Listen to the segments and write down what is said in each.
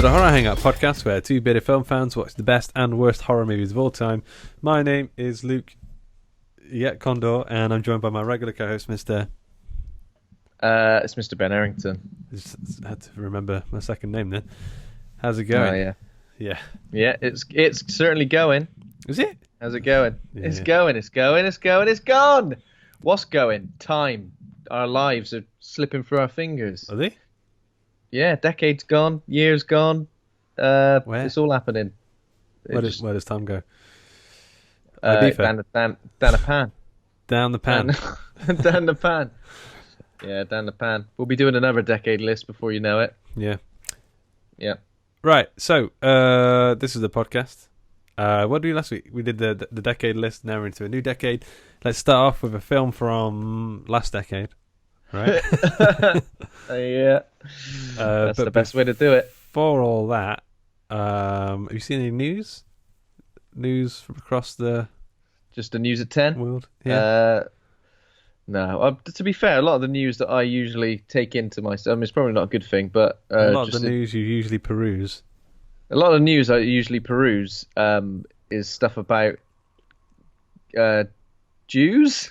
the Horror Hangout podcast, where two bearded film fans watch the best and worst horror movies of all time. My name is Luke Condor, and I'm joined by my regular co-host, Mr. It's Mr. Ben Errington. Just had to remember my second name then. How's it going? Oh, yeah. It's certainly going. Is it? How's it going? Yeah. It's gone. What's going? Time. Our lives are slipping through our fingers. Are they? Yeah, decades gone, years gone. Where? It's all happening. Where does time go? Down the pan. Down the pan. Down the pan. Yeah, down the pan. We'll be doing another decade list before you know it. Yeah. Yeah. Right, so this is the podcast. What did we do last week? We did the decade list, now we're into a new decade. Let's start off with a film from last decade. Right? Yeah. That's the best way to do it. For all that, have you seen any news? News from across the Just the news at 10? world? Yeah. No. To be fair, a lot of the news that I usually take into myself, I mean, it's probably not a good thing, but... a lot of the news you usually peruse. A lot of the news I usually peruse is stuff about Jews.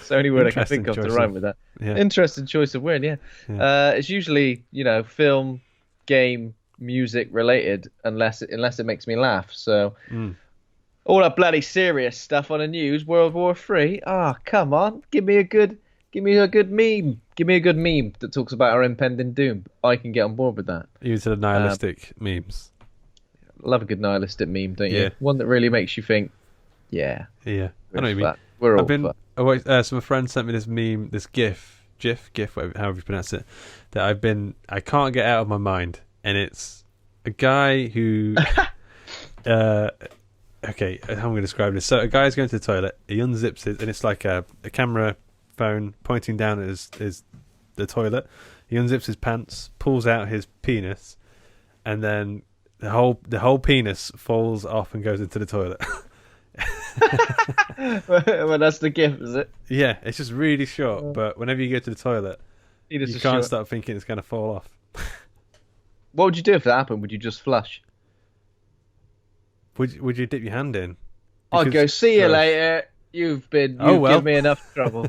It's the only word I can think of to rhyme with that. Yeah. Interesting choice of word, yeah. It's usually, film, game, music related, unless it makes me laugh. So all that bloody serious stuff on the news, World War III. Ah, come on, give me a good meme. Give me a good meme that talks about our impending doom. I can get on board with that. You to the nihilistic memes. Love a good nihilistic meme, don't you? Yeah. One that really makes you think, yeah. Yeah, I know what you mean. We're all fucked. So my friend sent me this meme, this GIF, however you pronounce it, that I can't get out of my mind, and it's a guy who, okay, how am I going to describe this? So a guy's going to the toilet, he unzips it, and it's like a camera phone pointing down at the toilet. He unzips his pants, pulls out his penis, and then the whole penis falls off and goes into the toilet. Well, that's the GIF, is it? Yeah, it's just really short, but whenever you go to the toilet, you can't stop thinking it's going to fall off. What would you do if that happened? Would you just flush? Would you dip your hand in? I'd go, see you later. You've given me enough trouble.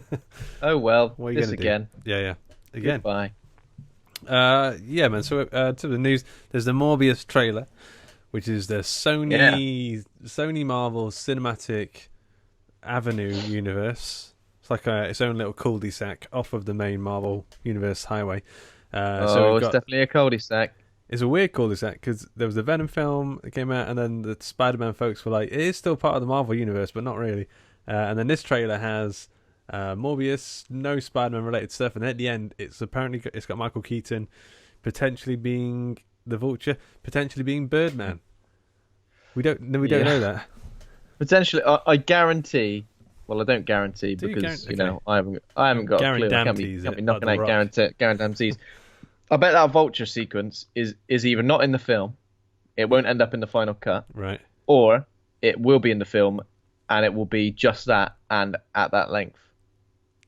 Oh well, what are you this again. Do? Yeah, again. Goodbye. Yeah, man. So to the news, there's the Morbius trailer, which is the Sony Marvel Cinematic Avenue universe. It's like its own little cul-de-sac off of the main Marvel Universe highway. So it's definitely a cul-de-sac. It's a weird cul-de-sac because there was the Venom film that came out, and then the Spider-Man folks were like, it is still part of the Marvel Universe, but not really. And then this trailer has Morbius, no Spider-Man related stuff, and at the end, it's got Michael Keaton potentially being the Vulture, potentially being Birdman. We don't know that. Potentially, I guarantee. Well, I don't guarantee because I haven't got a clue. I can't be knocking out guarantees. I bet that Vulture sequence is either not in the film, it won't end up in the final cut, right? Or it will be in the film, and it will be just that and at that length.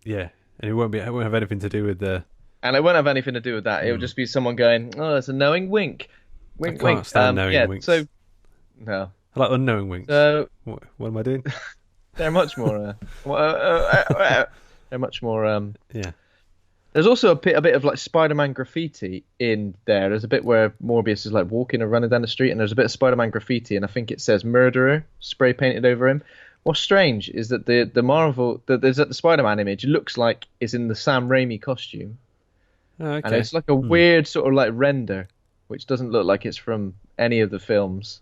Yeah, and it won't have anything to do with the. And it won't have anything to do with that. It will just be someone going, "Oh, it's a knowing wink, wink, I can't stand knowing winks. So no, I like unknowing winks. So what am I doing? They're much more. They're much more. Yeah. There's also a bit of like Spider-Man graffiti in there. There's a bit where Morbius is like walking or running down the street, and there's a bit of Spider-Man graffiti, and I think it says "murderer" spray painted over him. What's strange is that the Spider-Man image looks like it's in the Sam Raimi costume, okay. And it's like a weird sort of like render, which doesn't look like it's from any of the films.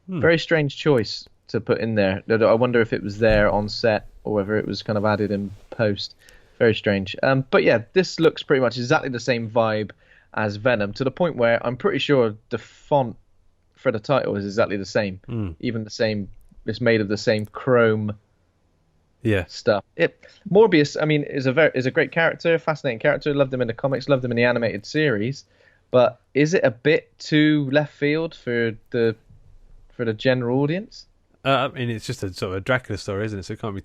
Very strange choice to put in there. I wonder if it was there on set or whether it was kind of added in post. Very strange. But yeah, this looks pretty much exactly the same vibe as Venom, to the point where I'm pretty sure the font for the title is exactly the same. Even the same. It's made of the same chrome stuff. Morbius, I mean, is a great character, fascinating character. Loved him in the comics, loved him in the animated series. But is it a bit too left field for the general audience? I mean, it's just a sort of a Dracula story, isn't it? So it can't be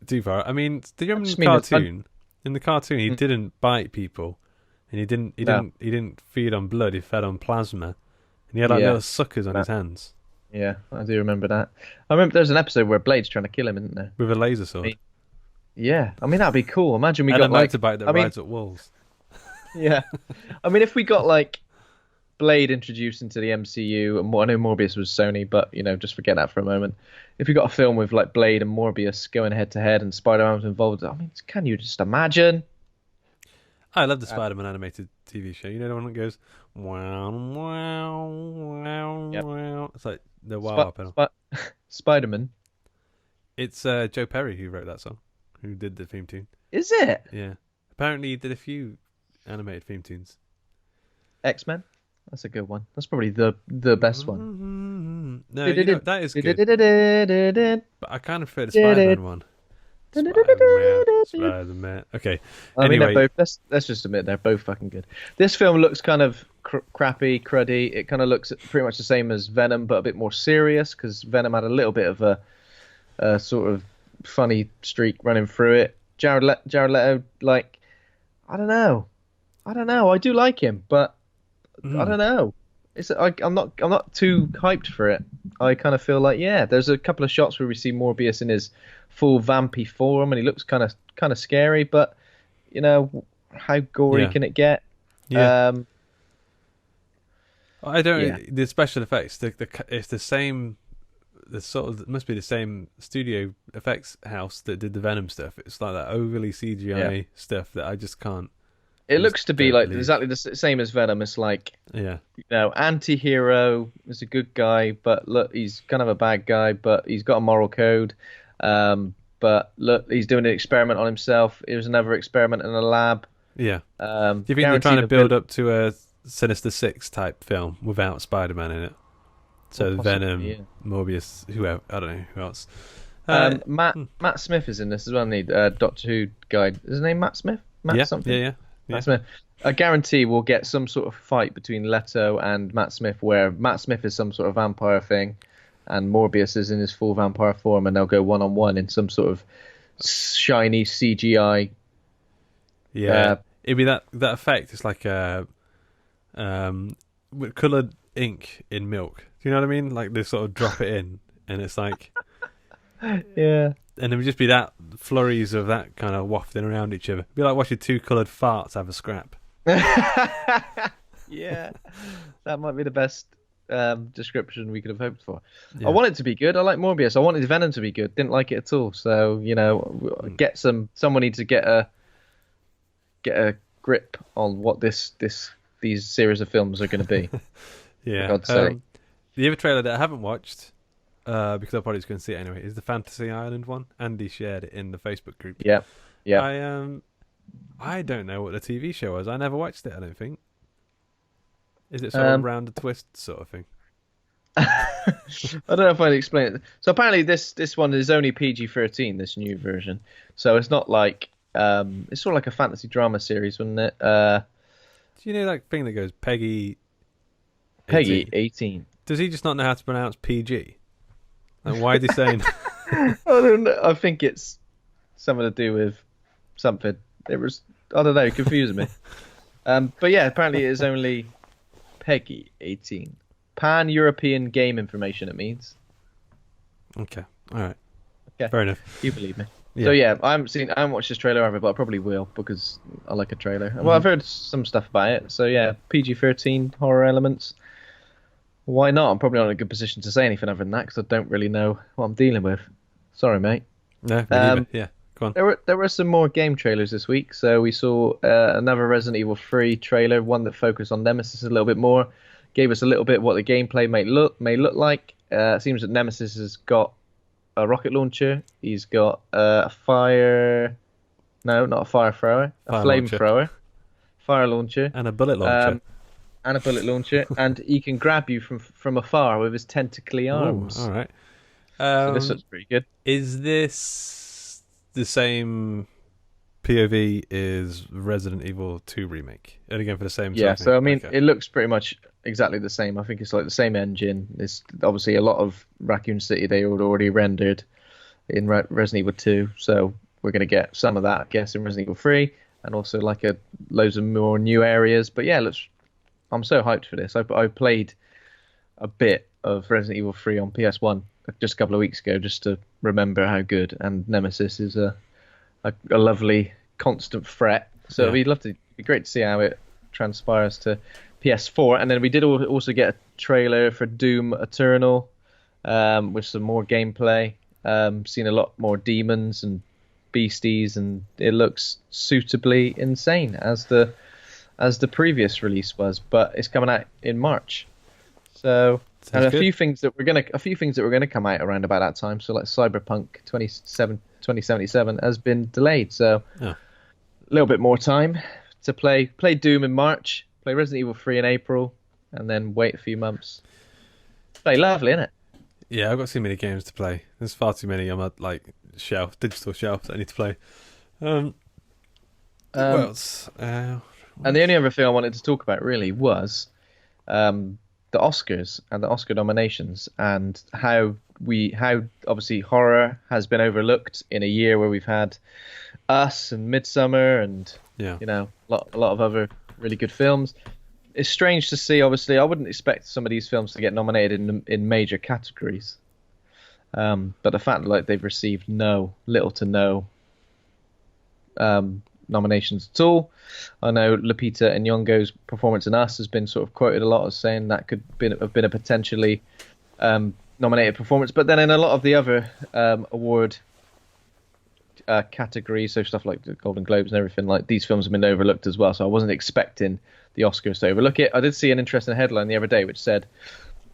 too far. I mean, the cartoon, he didn't bite people. and he No. didn't feed on blood. He fed on plasma, and he had like Yeah. little suckers on his hands Yeah, I do remember that. I remember there's an episode where Blade's trying to kill him, isn't there? with a laser I sword mean, yeah, I mean that'd be cool. Imagine we and a got like, motorbike that I mean, rides up walls. yeah, I mean if we got like Blade introduced into the MCU, and I know Morbius was Sony, but just forget that for a moment. If we got a film with like Blade and Morbius going head to head and Spider-Man was involved, I mean, can you just imagine? I love the Spider-Man animated TV show. You know the one that goes wow wow wow Yep. wow. It's like the wow pedal. Spider-Man. It's Joe Perry who wrote that song, who did the theme tune. Is it Yeah, apparently he did a few animated theme tunes. X-Men? That's a good one. That's probably the best one. No, that is good. But I kind of prefer the Spider-Man one. Spider-Man. Okay. I mean, Anyway, they're both. Let's just admit they're both fucking good. This film looks kind of crappy, cruddy. It kind of looks pretty much the same as Venom, but a bit more serious because Venom had a little bit of a sort of funny streak running through it. Jared Leto, like, I don't know. I do like him, but I don't know. I'm not too hyped for it. I kind of feel like there's a couple of shots where we see Morbius in his full vampy form, and he looks kind of scary. But how gory can it get? Yeah. I don't. Yeah. The special effects. It's the same. It must be the same studio effects house that did the Venom stuff. It's like that overly CGI stuff that I just can't. It looks to be like exactly the same as Venom. It's like, anti-hero is a good guy, but look, he's kind of a bad guy, but he's got a moral code. But look, he's doing an experiment on himself. It was another experiment in a lab. Yeah. Do you think they're trying to build up to a Sinister Six type film without Spider-Man in it? So Venom, Morbius, whoever, I don't know who else. Matt Smith is in this as well. Doctor Who guy. Is his name Matt Smith? Something. Yeah. Matt Smith. I guarantee we'll get some sort of fight between Leto and Matt Smith, where Matt Smith is some sort of vampire thing, and Morbius is in his full vampire form, and they'll go 1-on-1 in some sort of shiny CGI. Yeah, it'd be that effect. It's like with coloured ink in milk. Do you know what I mean? Like they sort of drop it in, and it's like yeah. And it would just be that flurries of that kind of wafting around each other. It'd be like watching two coloured farts have a scrap. Yeah, that might be the best description we could have hoped for. Yeah. I want it to be good. I like Morbius. I wanted Venom to be good. Didn't like it at all. So someone needs to get a grip on what these series of films are going to be. Yeah. For God's sake. The other trailer that I haven't watched, because I'll probably just going to see it anyway, is the Fantasy Island one. Andy shared it in the Facebook group. Yeah. I don't know what the TV show was. I never watched it, I don't think. Is it sort of round a twist sort of thing? I don't know if I'd explain it. So apparently this one is only PG-13, this new version. So it's not like it's sort of like a fantasy drama series, wouldn't it? Do you know that thing that goes Peggy 18? Does he just not know how to pronounce PG? Like, why is he saying? I don't know. I think it's something to do with something. It was, I don't know, it confused me. But yeah, apparently it is only Peggy 18. Pan-European game information, it means. Okay, all right. Okay. Fair enough. You believe me. Yeah. So yeah, I haven't watched this trailer ever, but I probably will because I like a trailer. Well, I've heard some stuff about it. So yeah, PG-13 horror elements. Why not? I'm probably not in a good position to say anything other than that because I don't really know what I'm dealing with. Sorry, mate. No, me neither. Yeah, go on. There were some more game trailers this week. So we saw another Resident Evil 3 trailer, one that focused on Nemesis a little bit more, gave us a little bit what the gameplay may look like. It seems that Nemesis has got a rocket launcher. He's got a fire... No, not a fire thrower. A flamethrower. Fire launcher. And a bullet launcher. And he can grab you from afar with his tentacly arms. Ooh, all right. So this looks pretty good. Is this the same POV as Resident Evil 2 remake? And again for the same. Yeah. So I mean, It looks pretty much exactly the same. I think it's like the same engine. There's obviously a lot of Raccoon City they had already rendered in Resident Evil 2, so we're going to get some of that, I guess, in Resident Evil 3. and also like loads of more new areas. But yeah, I'm so hyped for this. I played a bit of Resident Evil 3 on PS1 just a couple of weeks ago, just to remember how good. And Nemesis is a lovely constant threat. So it'd be great to see how it transpires to PS4. And then we did also get a trailer for Doom Eternal, with some more gameplay. Seen a lot more demons and beasties, and it looks suitably insane as the previous release was. But it's coming out in March. So a few things that were gonna come out around about that time. So like Cyberpunk 2077 has been delayed. So a little bit more time to play Doom in March, play Resident Evil 3 in April, and then wait a few months. Very lovely, isn't it? Yeah, I've got too many games to play. There's far too many on my digital shelf that I need to play. What else? And the only other thing I wanted to talk about really was the Oscars and the Oscar nominations, and how obviously horror has been overlooked in a year where we've had Us and Midsummer and a lot of other really good films. It's strange to see. Obviously, I wouldn't expect some of these films to get nominated in major categories, but the fact that they've received little to no nominations at all. I know Lupita Nyong'o's performance in Us has been sort of quoted a lot as saying that could have been a potentially nominated performance, but then in a lot of the other award categories, so stuff like the Golden Globes and everything, like these films have been overlooked as well. So I wasn't expecting the Oscars to overlook it. I did see an interesting headline the other day which said,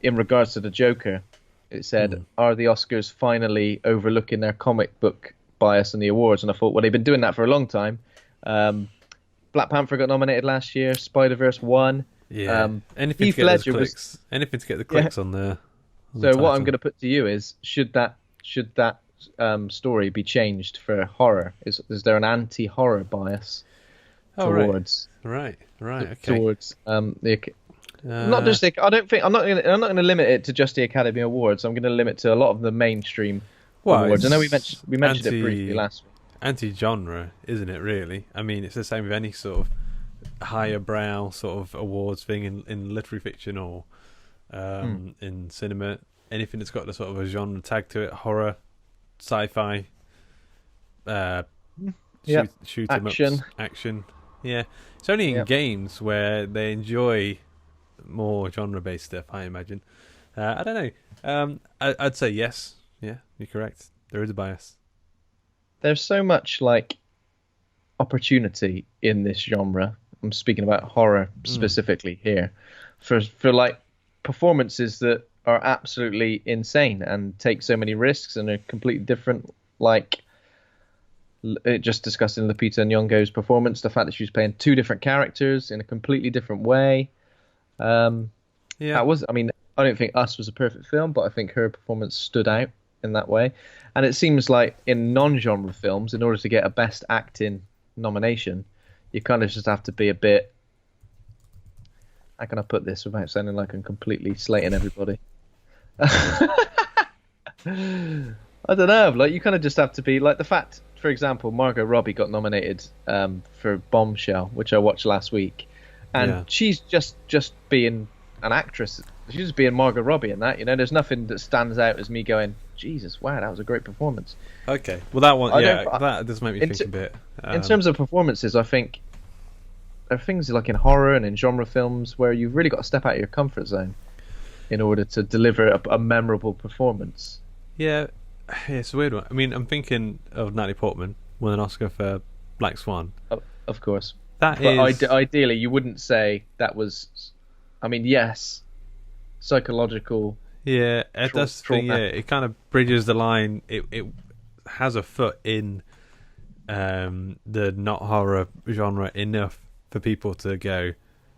in regards to the Joker, it said, "Are the Oscars finally overlooking their comic book bias in the awards?" And I thought, well, they've been doing that for a long time. Black Panther got nominated last year. Spider-Verse won. Yeah. Anything to get the clicks on there. So what I'm going to put to you is, should that story be changed for horror? Is there an anti-horror bias towards? Right. Okay. Towards not just the. I don't think I'm not going to limit it to just the Academy Awards. I'm going to limit to a lot of the mainstream awards. I know we mentioned it briefly last week. Anti-genre, isn't it? Really. I mean, it's the same with any sort of higher brow sort of awards thing in literary fiction or in cinema. Anything that's got the sort of a genre tag to it, horror, sci-fi, shoot 'em ups, action. Yeah, it's only in games where they enjoy more genre-based stuff, I imagine. I don't know. I'd say yes. Yeah, you're correct. There is a bias. There's so much opportunity in this genre. I'm speaking about horror specifically here, for performances that are absolutely insane and take so many risks and are completely different. Just discussing Lupita Nyong'o's performance, the fact that she was playing two different characters in a completely different way. That was. I mean, I don't think Us was a perfect film, but I think her performance stood out in that way. And it seems like in non-genre films, in order to get a Best Acting nomination, you kind of just have to be a bit... How can I put this without sounding like I'm completely slating everybody? I don't know. You kind of just have to be... the fact, for example, Margot Robbie got nominated for Bombshell, which I watched last week. And she's just being an actress. She's just being Margot Robbie in that. There's nothing that stands out as me going, Jesus, wow, that was a great performance. Okay, well that one, that does make me think a bit. In terms of performances, I think there are things like in horror and in genre films where you've really got to step out of your comfort zone in order to deliver a memorable performance. Yeah, it's a weird one. I mean, I'm thinking of Natalie Portman won an Oscar for Black Swan. Of course. Ideally, you wouldn't say that was... I mean, yes, psychological... Yeah, that's the thing. Yeah, it kind of bridges the line. It has a foot in the not horror genre enough for people to go,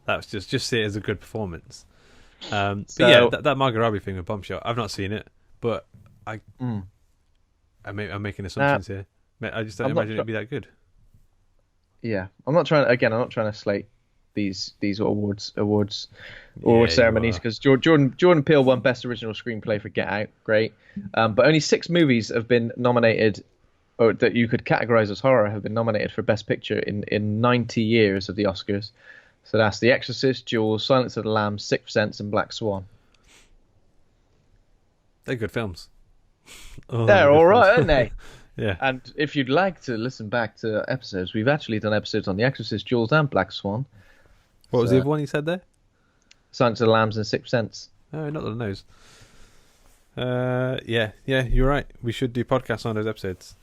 that's just see it as a good performance. But yeah, that Margot Robbie thing with Bombshell, I've not seen it, but I'm making assumptions here. I just don't imagine it'd be that good. Yeah, I'm not trying to slate these awards ceremonies, because Jordan Peele won Best Original Screenplay for Get Out, great, but only 6 movies have been nominated or that you could categorize as horror have been nominated for Best Picture in 90 years of the Oscars. So that's The Exorcist, Jaws, Silence of the Lambs, Sixth Sense, and Black Swan. They're good films. They're all right, aren't they? Yeah. And if you'd like to listen back to episodes, we've actually done episodes on The Exorcist, Jaws, and Black Swan. What was the other one you said there? Silence of the Lambs and Sixth Sense. Oh, not that I knows. Yeah, you're right. We should do podcasts on those episodes.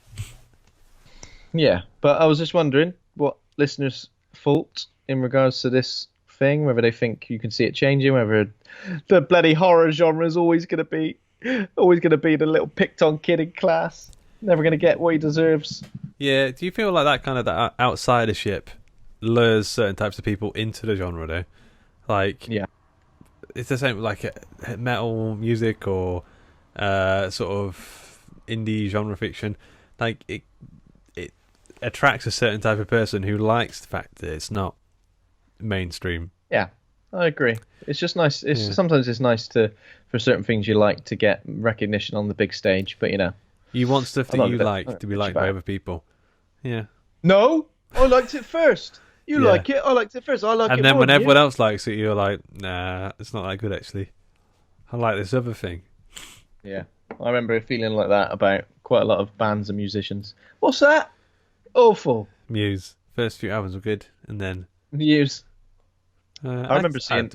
Yeah, but I was just wondering what listeners' fault in regards to this thing, whether they think you can see it changing, whether the bloody horror genre is always going to be the little picked on kid in class, never going to get what he deserves. Yeah, do you feel like that kind of that outsidership lures certain types of people into the genre though? Like, yeah, it's the same with like metal music or sort of indie genre fiction. Like it attracts a certain type of person who likes the fact that it's not mainstream. Yeah, I agree. It's just nice. Sometimes it's nice for certain things you like to get recognition on the big stage, but you want stuff that you like to be liked by other people. Yeah. No, I liked it first. You like it, I liked it first. I like it. And then when everyone else likes it, you're like, nah, it's not that good actually. I like this other thing. Yeah, I remember feeling like that about quite a lot of bands and musicians. What's that? Awful. Muse. First few albums were good, and then Muse. I remember seeing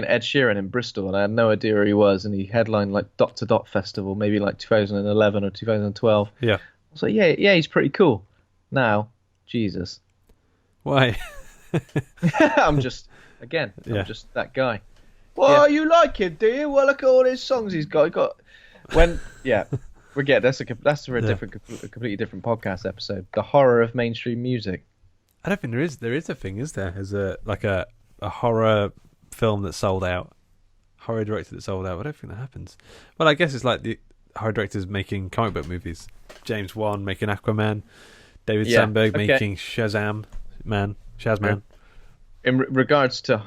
Ed Sheeran in Bristol, and I had no idea who he was, and he headlined like Dot to Dot Festival, maybe like 2011 or 2012. Yeah. I was like, yeah, he's pretty cool. Now, Jesus. Why? I'm just that guy. Well, you like him, do you? Well, look at all his songs he's got. Forget that's for a completely different podcast episode. The horror of mainstream music. I don't think there is a thing, is there? As a horror film that sold out, horror director that sold out. I don't think that happens. Well, I guess it's like the horror directors making comic book movies. James Wan making Aquaman, David Sandberg making Shazam. In regards to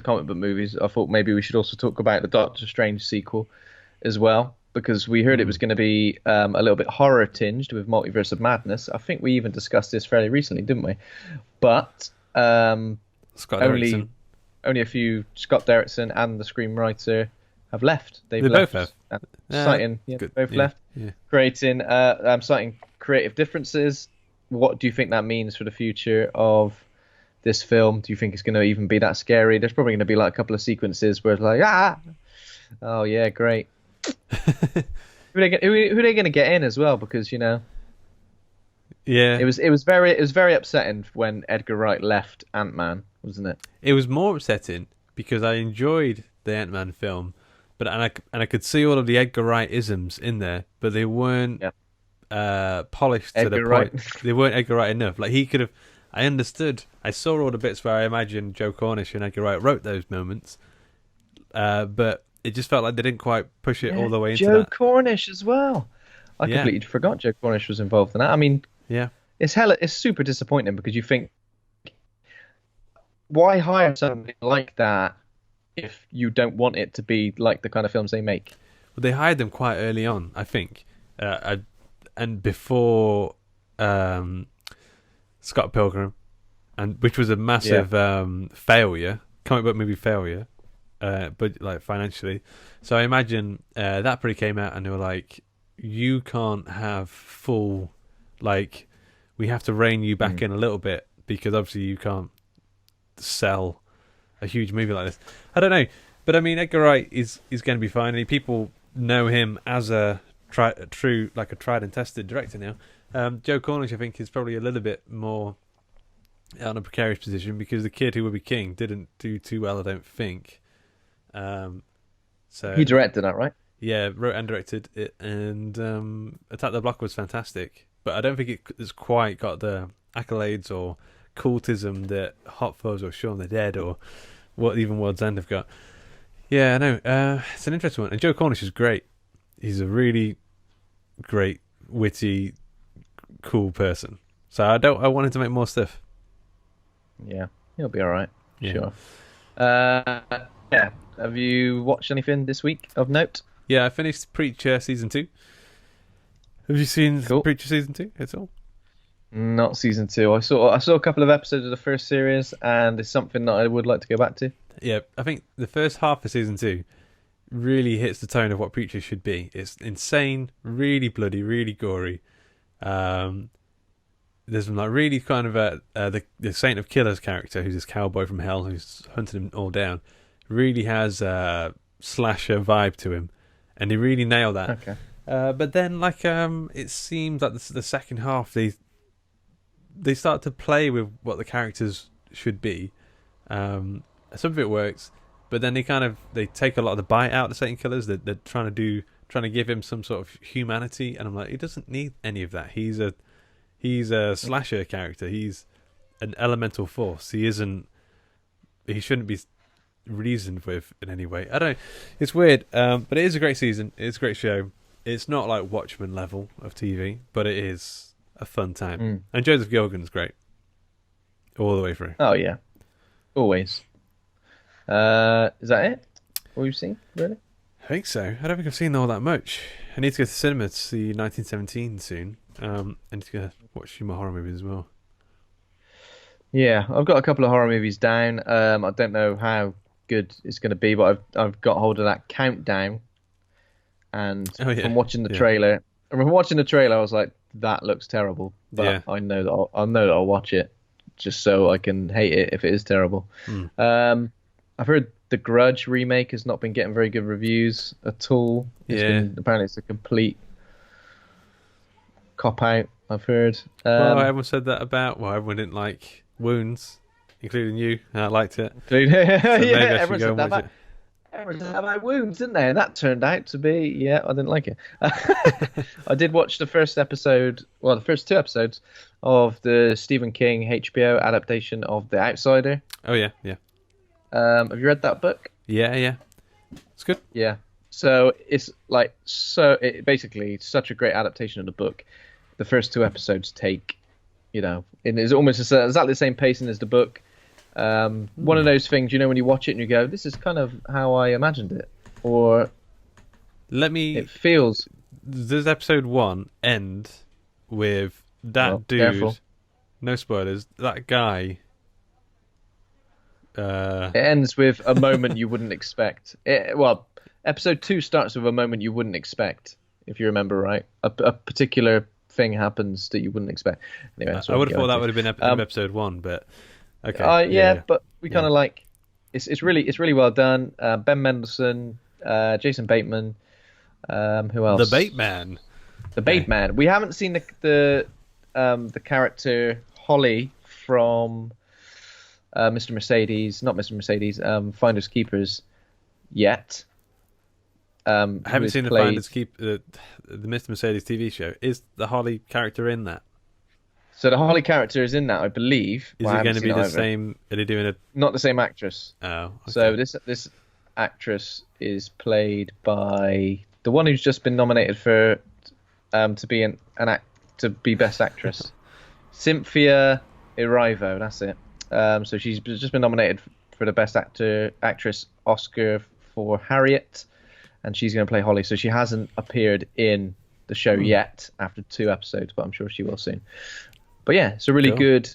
comic book movies, I thought maybe we should also talk about the Doctor Strange sequel as well, because we heard it was going to be a little bit horror tinged with Multiverse of Madness. I think we even discussed this fairly recently, didn't we? But Scott Derrickson. Only a few. Scott Derrickson and the screenwriter have left. They both have. Both left. Yeah. Creating, citing creative differences. What do you think that means for the future of this film? Do you think it's going to even be that scary? There's probably going to be like a couple of sequences where it's like, oh yeah, great. Who are they going to get in as well? Because yeah, it was very upsetting when Edgar Wright left Ant-Man, wasn't it? It was more upsetting because I enjoyed the Ant-Man film, but I could see all of the Edgar Wright isms in there, but they weren't polished to the point. They weren't Edgar Wright enough. Like he could have. I understood. I saw all the bits where I imagined Joe Cornish and Edgar Wright wrote those moments, but it just felt like they didn't quite push it all the way into Joe that. Cornish as well. I completely forgot Joe Cornish was involved in that. I mean, it's super disappointing because you think, why hire somebody like that if you don't want it to be like the kind of films they make? Well, they hired them quite early on, I think, and before Scott Pilgrim, and which was a massive failure, comic book movie failure. But like financially, so I imagine that probably came out and they were like, "You can't have full, like, we have to rein you back in a little bit because obviously you can't sell a huge movie like this." I don't know, but I mean, Edgar Wright is going to be fine. I mean, people know him as a tried and tested director now. Joe Cornish, I think, is probably a little bit more in a precarious position because The Kid Who Would Be King didn't do too well, I don't think. So he directed that, right? Yeah, wrote and directed it, and Attack the Block was fantastic, but I don't think it's quite got the accolades or cultism that Hot Fuzz or Shaun the Dead or what even World's End have got. Yeah, I know. It's an interesting one, and Joe Cornish is great. He's a really great, witty, cool person. So I wanted to make more stuff. Yeah, he'll be all right. Yeah. Sure. Yeah. Have you watched anything this week of note? Yeah, I finished Preacher season 2. Have you seen Cool. Preacher season 2 at all? Not season 2. I saw a couple of episodes of the first series, and it's something that I would like to go back to. Yeah, I think the first half of season 2 really hits the tone of what Preacher should be. It's insane, really bloody, really gory. There's some like really kind of the Saint of Killers character, who's this cowboy from hell who's hunting them all down, really has a slasher vibe to him, and he really nailed that. Okay. But then, like, it seems like the second half they start to play with what the characters should be. Some of it works, but then they take a lot of the bite out of the Satan Killers. They're trying to give him some sort of humanity, and I'm like, he doesn't need any of that. He's a slasher character. He's an elemental force. He shouldn't be reasoned with in any way. I don't know. It's weird, but it is a great season. It's a great show. It's not like Watchmen level of TV, but it is a fun time. And Joseph Gilgan's great all the way through. Oh yeah, always. Is that it? What you've seen, really? I think so. I don't think I've seen all that much. I need to go to the cinema to see 1917 soon. I need to go watch a few more horror movies as well. Yeah, I've got a couple of horror movies down. I don't know how good it's going to be, but I've got hold of that Countdown, and from watching the trailer, I was like, that looks terrible. But I know that I'll watch it just so I can hate it if it is terrible. I've heard the Grudge remake has not been getting very good reviews at all. Apparently it's a complete cop out, I've heard. Everyone said that about. Well, everyone didn't like Wounds, including you. I liked it. Everyone said that about Wounds, didn't they? And that turned out to be, I didn't like it. I did watch the first two episodes of the Stephen King HBO adaptation of The Outsider. Oh yeah. Have you read that book? Yeah. It's good. Yeah. So it's basically such a great adaptation of the book. The first two episodes take, it's almost exactly the same pacing as the book. One of those things, when you watch it and you go, this is kind of how I imagined it. Or it feels. Does episode 1 end with that dude? Careful. No spoilers. That guy. It ends with a moment you wouldn't expect. Episode 2 starts with a moment you wouldn't expect, if you remember right. A particular thing happens that you wouldn't expect. Anyway, I would have thought that would have been episode 1, but okay. But we kind of like it's really well done. Ben Mendelsohn, Jason Bateman, who else? The Bateman. The Bateman. We haven't seen the character Holly from Mr. Mercedes, not Mr. Mercedes, Finders Keepers yet. I haven't seen the Finders Keepers, the Mr. Mercedes TV show. Is the Holly character in that? So the Holly character is in that, I believe. Is it going to be the same? Are they doing not the same actress? Oh, okay. So this actress is played by the one who's just been nominated for to be Best Actress, Cynthia Erivo. That's it. So she's just been nominated for the Best Actress Oscar for Harriet, and she's going to play Holly. So she hasn't appeared in the show yet after 2 episodes, but I'm sure she will soon. But yeah, it's a really good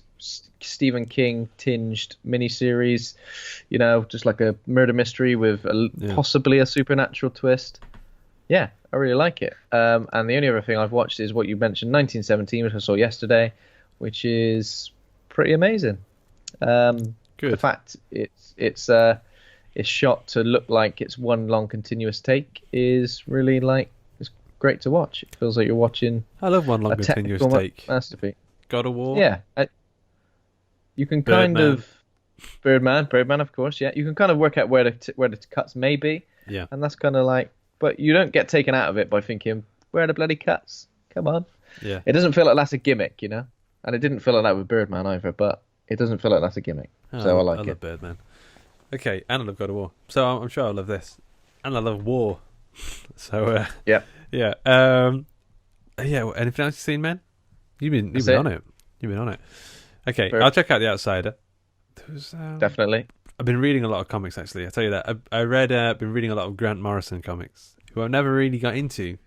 Stephen King tinged miniseries, just like a murder mystery with possibly a supernatural twist. Yeah, I really like it. And the only other thing I've watched is what you mentioned, 1917, which I saw yesterday, which is pretty amazing. Good. The fact it's shot to look like it's one long continuous take is really it's great to watch. It feels like you're watching. I love one long continuous take. Masterpiece. God of War. Yeah, you can kind of Birdman, of course. Yeah, you can kind of work out where the cuts may be. Yeah, and that's kind of but you don't get taken out of it by thinking where are the bloody cuts? Come on. Yeah, it doesn't feel like that's a gimmick, and it didn't feel like that with Birdman either. But it doesn't feel like that's a gimmick. So I like it. I love Birdman. Okay, and I love God of War. So I'm sure I love this, and I love War. So yeah. Anything else you've seen, man? You've been on it. You've been on it. Okay, I'll check out The Outsider. Definitely. I've been reading a lot of comics, actually. I'll tell you that. I've been reading a lot of Grant Morrison comics, who I've never really got into.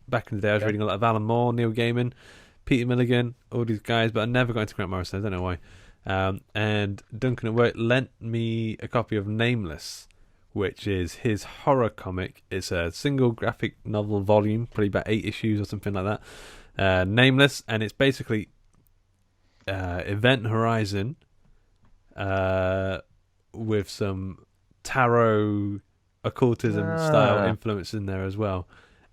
back in the day, I was reading a lot of Alan Moore, Neil Gaiman, Peter Milligan, all these guys, but I never got into Grant Morrison. I don't know why. And Duncan at work lent me a copy of Nameless, which is his horror comic. It's a single graphic novel volume, probably about 8 issues or something like that. Nameless, and it's basically Event Horizon with some tarot occultism style influence in there as well.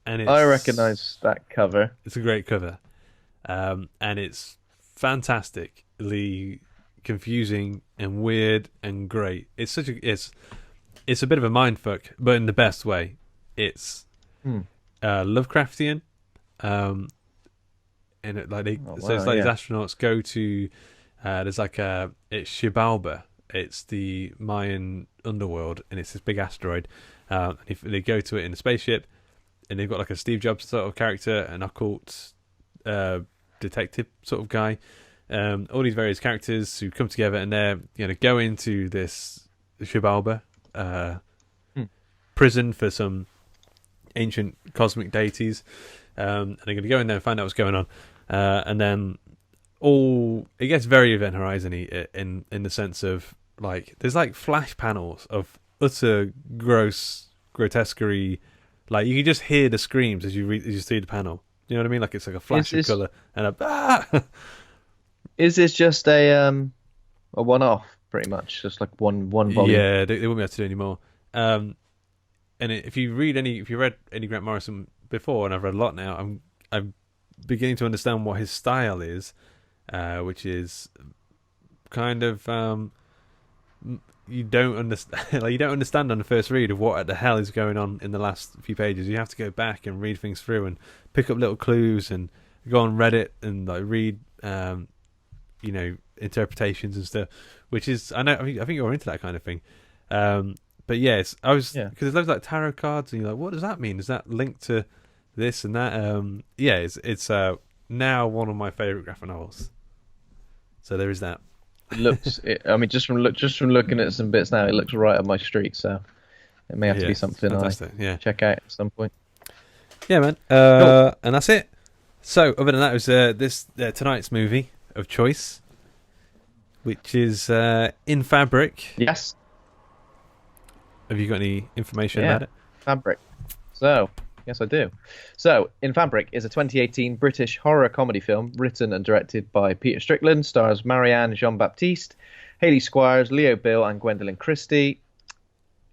And I recognise that cover. It's a great cover, and it's fantastically confusing and weird and great. It's it's a bit of a mindfuck, but in the best way. It's Lovecraftian, and it's like these astronauts go to there's like it's Xibalba. It's the Mayan underworld, and it's this big asteroid. And if they go to it in a spaceship, and they've got like a Steve Jobs sort of character, an occult detective sort of guy, all these various characters who come together, and they're go into this Xibalba prison for some ancient cosmic deities, and they're going to go in there and find out what's going on, and then it gets very Event Horizon-y in the sense of like there's like flash panels of utter grotesquerie. Like you can just hear the screams as you see the panel. You know what I mean? Like it's like a flash of colour and a. Is this just a one-off, pretty much, just like one volume? Yeah, they won't be able to do any more. And if you read any Grant Morrison before, and I've read a lot now, I'm beginning to understand what his style is, which is kind of you don't understand. Like you don't understand on the first read of what the hell is going on in the last few pages. You have to go back and read things through and pick up little clues and go on Reddit and like read interpretations and stuff. Which is I think you're into that kind of thing. But yes, because there's loads of like tarot cards and you're like, what does that mean? Is that linked to this and that? It's now one of my favourite graphic novels. So there is that. It looks. Just from looking at some bits now, it looks right up my street. So it may have to be something I check out at some point. Yeah, man. Cool. And that's it. So other than that, it was tonight's movie of choice, which is In Fabric. Yes. Have you got any information about it? Fabric. So, yes, I do. So, In Fabric is a 2018 British horror comedy film written and directed by Peter Strickland, stars Marianne Jean-Baptiste, Hayley Squires, Leo Bill, and Gwendoline Christie.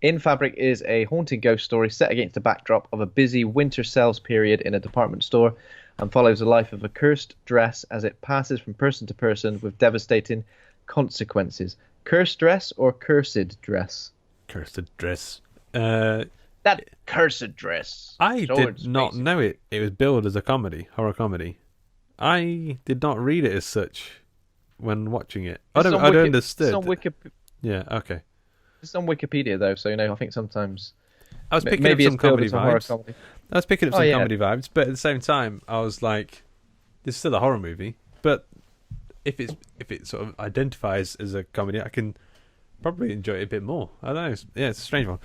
In Fabric is a haunting ghost story set against the backdrop of a busy winter sales period in a department store and follows the life of a cursed dress as it passes from person to person with devastating consequences. Cursed dress or cursed dress? Cursed dress. That cursed dress. I did not know it. It was billed as a horror comedy. I did not read it as such when watching it. I don't understand. It's on yeah, okay. It's on Wikipedia though, so I think sometimes I was picking up some comedy vibes. I was picking up some comedy vibes, but at the same time, I was like, "This is still a horror movie." But if it sort of identifies as a comedy, I can probably enjoy it a bit more. I don't know. It's a strange one.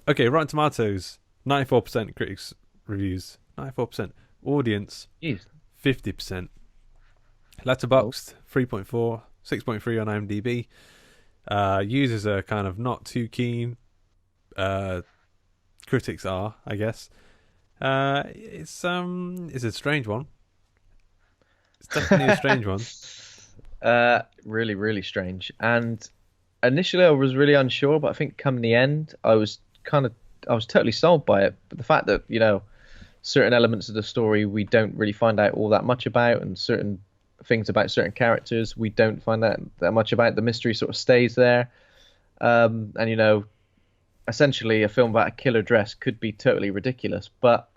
Okay, Rotten Tomatoes, 94% critics reviews, 94%. Audience, 50%. Letterboxd, 3.4, 6.3 on IMDb. Users are kind of not too keen. Critics are, I guess. It's a strange one. It's definitely a strange one. Really, really strange. And initially I was really unsure, but I think come the end I was totally sold by it. But the fact that certain elements of the story we don't really find out all that much about, and certain things about certain characters we don't find out that much about, the mystery sort of stays there. And essentially a film about a killer dress could be totally ridiculous, but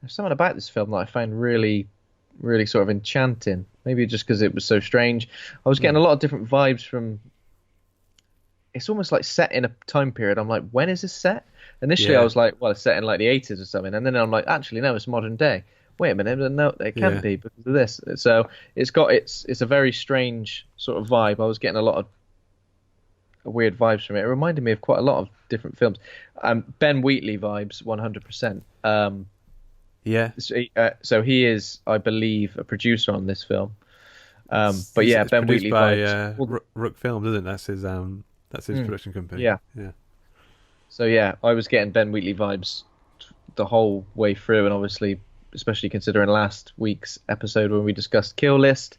there's something about this film that I find really, really sort of enchanting. Maybe just because it was so strange. I was getting a lot of different vibes from. It's almost like set in a time period. I'm like, when is this set? Initially, I was like, well, it's set in like the 80s or something. And then I'm like, actually, no, it's modern day. Wait a minute, no, it can't be because of this. So it's a very strange sort of vibe. I was getting a lot of weird vibes from it. It reminded me of quite a lot of different films. Ben Wheatley vibes, 100%. Yeah. So he is, I believe, a producer on this film. But It's yeah, it's Ben produced Wheatley by vibes. Rook Films, isn't it? That's his Mm, production company. yeah. Yeah. So yeah, I was getting Ben Wheatley vibes the whole way through, and obviously, especially considering last week's episode when we discussed Kill List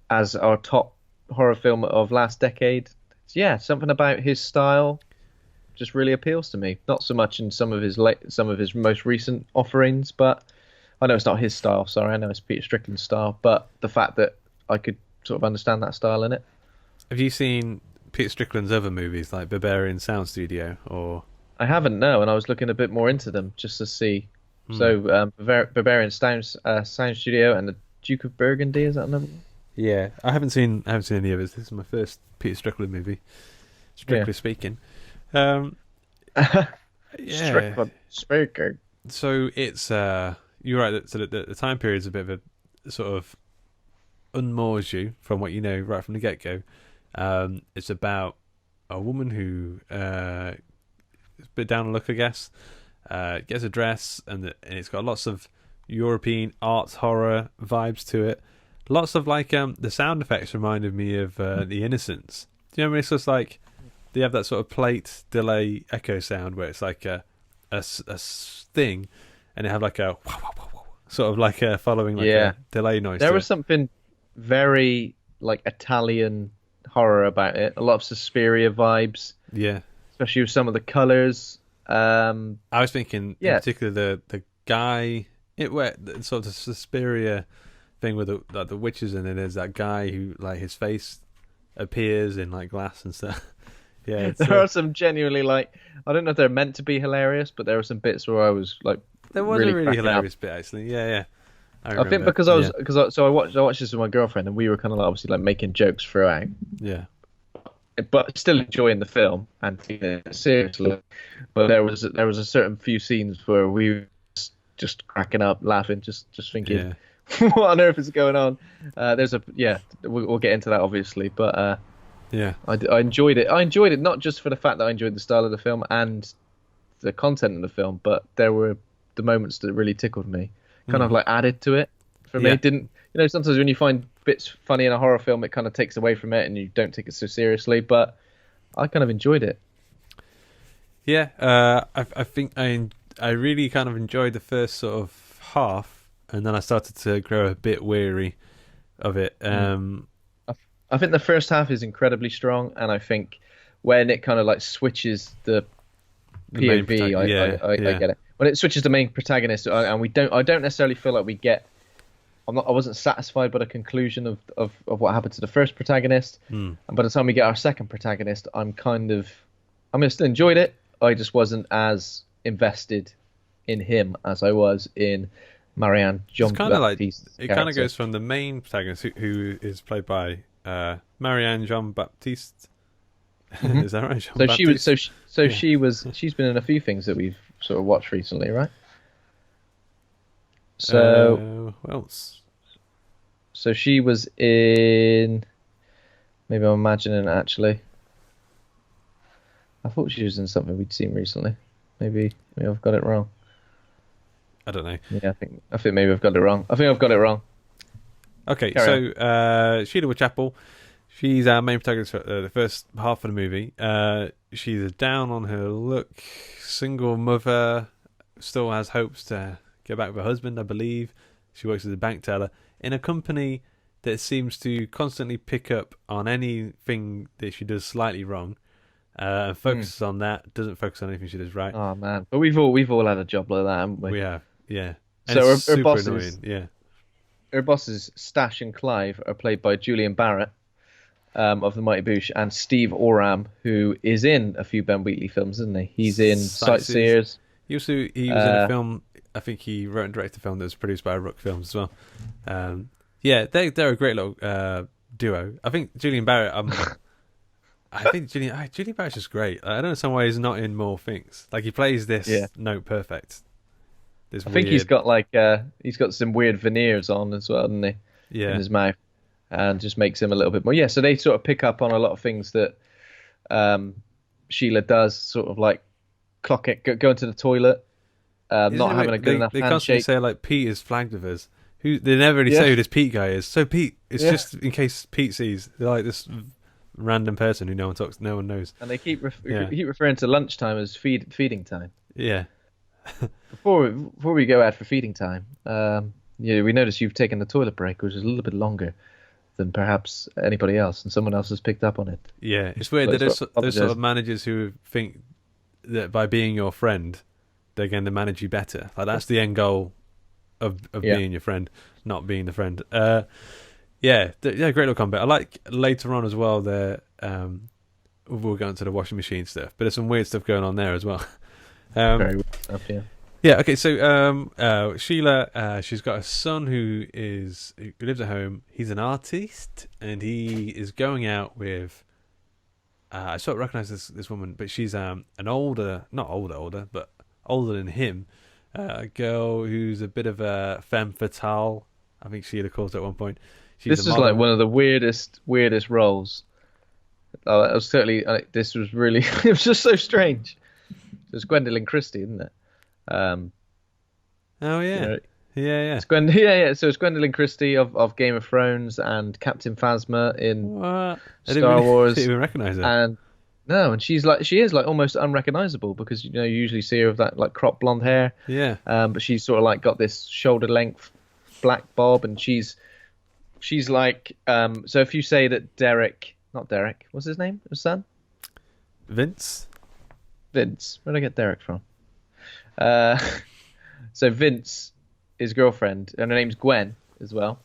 as our top horror film of last decade. Yeah, something about his style just really appeals to me. Not so much in some of his most recent offerings, but I know it's not his style. Sorry, I know it's Peter Strickland's style, but the fact that I could sort of understand that style in it. Have you seen Peter Strickland's other movies like Barbarian Sound Studio or? I haven't, no, and I was looking a bit more into them just to see. So Bavarian Sound Studio and the Duke of Burgundy, is that another one? Yeah, I haven't seen any of it. This is my first Peter Strickland movie, strictly speaking. Yeah. Strickland speaking. So it's you're right. So the time period is a bit of a sort of unmoors you from what you know right from the get go. It's about a woman who is a bit down on luck, I guess. Gets a dress and it's got lots of European arts horror vibes to it. Lots of like the sound effects reminded me of The Innocents. Do you know what I mean? It's just like they have that sort of plate delay echo sound where it's like a thing, and they have like a sort of like a following like a delay noise. There was something very like Italian horror about it. A lot of Suspiria vibes. Yeah, especially with some of the colors. I was thinking in particular the guy sort of the Suspiria thing with the witches in it is that guy who like his face appears in like glass and stuff. Yeah, there are some genuinely like I don't know if they're meant to be hilarious, but there were some bits where I was like there was a really hilarious bit actually. Yeah. I think because I watched this with my girlfriend and we were kind of like, obviously like making jokes throughout. Yeah. But still enjoying the film and taking it seriously. But there was a certain few scenes where we were just cracking up, laughing, just thinking, what on earth is going on? We'll get into that obviously, but I enjoyed it. I enjoyed it not just for the fact that I enjoyed the style of the film and the content of the film, but there were the moments that really tickled me, kind of like added to it for me. It didn't, sometimes when you find bits funny in a horror film, it kind of takes away from it and you don't take it so seriously, but I kind of enjoyed it. Yeah, I think I really kind of enjoyed the first sort of half, and then I started to grow a bit weary of it. I think the first half is incredibly strong, and I think when it kind of like switches the POV, I get it. When it switches the main protagonist, and I don't necessarily feel like we get. I wasn't satisfied by the conclusion of what happened to the first protagonist, and by the time we get our second protagonist, I still enjoyed it. I just wasn't as invested in him as I was in Marianne Jean-Baptiste. It kind of goes from the main protagonist, who is played by Marianne Jean-Baptiste. Is that right? She's been in a few things that we've sort of watched recently, right? So what else? So she was in. Maybe I'm imagining actually. I thought she was in something we'd seen recently. Maybe I've got it wrong. I don't know. Yeah, I think maybe I've got it wrong. I think I've got it wrong. Okay, Sheila Whitechapel, she's our main protagonist for the first half of the movie. She's down on her luck, single mother, still has hopes to get back with her husband, I believe. She works as a bank teller in a company that seems to constantly pick up on anything that she does slightly wrong. And focuses on that, doesn't focus on anything she does right. Oh man, but we've all had a job like that, haven't we? We have, yeah. And so her bosses, yeah. Her bosses Stash and Clive are played by Julian Barrett of the Mighty Boosh and Steve Oram, who is in a few Ben Wheatley films, isn't he? He's in Sightseers. He was in a film. I think he wrote and directed a film that was produced by Rook Films as well. They're a great little duo. I think Julian Barrett. I think Julian Barrett's just great. I don't know some way he's not in more things. Like he plays this note perfect. I think he's got some weird veneers on as well, doesn't he? Yeah. In his mouth, and just makes him a little bit more. Yeah. So they sort of pick up on a lot of things that Sheila does, sort of like clock it, go into the toilet, not having a good enough they constantly handshake. say like Pete is flagged with us. They never really say who this Pete guy is. So Pete, it's just in case Pete sees. They're like this random person who no one knows. And they keep referring to lunchtime as feeding time. Yeah. Before we go out for feeding time, we notice you've taken the toilet break, which is a little bit longer than perhaps anybody else, and someone else has picked up on it. Yeah, it's weird that there's sort of managers who think that by being your friend, they're going to manage you better. Like that's the end goal of being your friend, not being the friend. Great little combat. I like later on as well. We'll go into the washing machine stuff, but there's some weird stuff going on there as well. Very weird stuff, yeah. Yeah. Okay. So Sheila, she's got a son who lives at home. He's an artist, and he is going out with. I sort of recognise this woman, but she's not older, but older than him. A girl who's a bit of a femme fatale. I think Sheila calls it at one point. This is like one of the weirdest roles. This was really. It was just so strange. It's Gwendoline Christie, isn't it? Oh yeah, yeah. So it's Gwendoline Christie of Game of Thrones and Captain Phasma in Star Wars. I didn't even recognise her. And she is almost unrecognisable because you usually see her with that like cropped blonde hair. Yeah. But she's sort of like got this shoulder length black bob, and she's like so if you say that not Derek, what's his name? His son? Vince. Where'd I get Derek from? So Vince, his girlfriend, and her name's Gwen as well.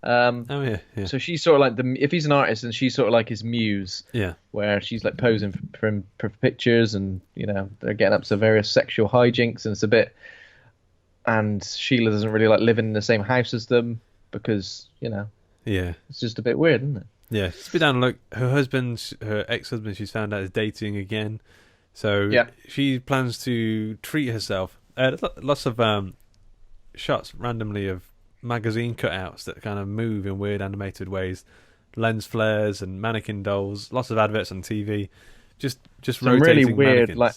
Yeah. So she's sort of like if he's an artist, and she's sort of like his muse. Yeah. Where she's like posing for him for pictures, and they're getting up to various sexual hijinks, and it's a bit. And Sheila doesn't really like living in the same house as them because it's just a bit weird, isn't it? Yeah, it's a bit down. Look, her ex-husband, she's found out is dating again. So she plans to treat herself. Lots of shots randomly of magazine cutouts that kind of move in weird animated ways, lens flares and mannequin dolls. Lots of adverts on TV, just some rotating really weird, mannequins. like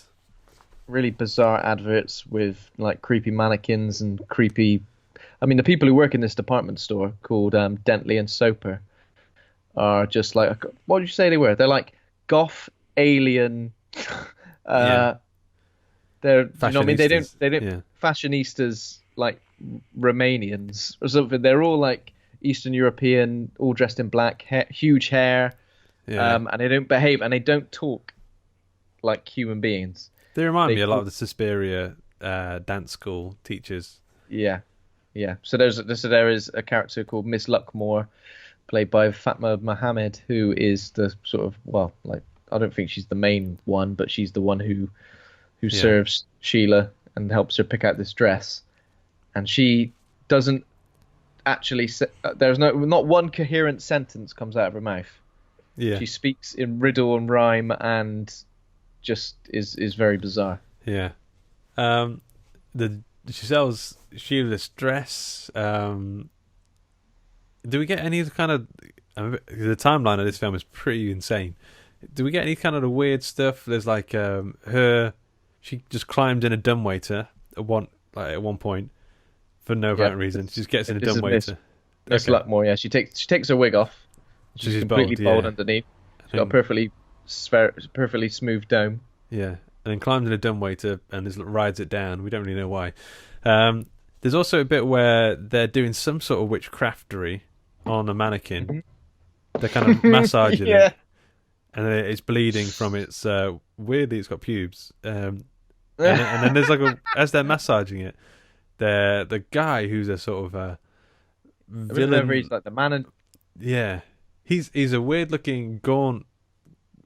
really bizarre adverts with like creepy mannequins and creepy. I mean, the people who work in this department store called Dentley and Soper are just like, what did you say they were? They're like goth alien. They're, you know what I mean? They don't fashionistas like Romanians or something. They're all like Eastern European, all dressed in black, huge hair, and they don't behave and they don't talk like human beings. They remind me a lot of the Suspiria dance school teachers. Yeah. So there is a character called Miss Luckmore, played by Fatma Mohammed, who is the sort of I don't think she's the main one, but she's the one who serves Sheila and helps her pick out this dress. And she doesn't actually there's not one coherent sentence comes out of her mouth. Yeah. She speaks in riddle and rhyme and just is very bizarre. Yeah. She sells Sheila this dress. Do we get any kind of the timeline of this film is pretty insane. Do we get any kind of the weird stuff? There's like she just climbed in a dumbwaiter at one point for no apparent reason. She just gets in a dumbwaiter. Miss Luckmore, yeah. She takes her wig off. She's completely bald underneath. She's got a perfectly smooth dome. Yeah, and then climbs in a dumbwaiter and just rides it down. We don't really know why. There's also a bit where they're doing some sort of witchcraftery on a mannequin. They're kind of massaging it. And then it's bleeding from its weirdly it's got pubes. And then there's like as they're massaging it, the guy who's a sort of a villain. He's like the man and he's a weird looking gaunt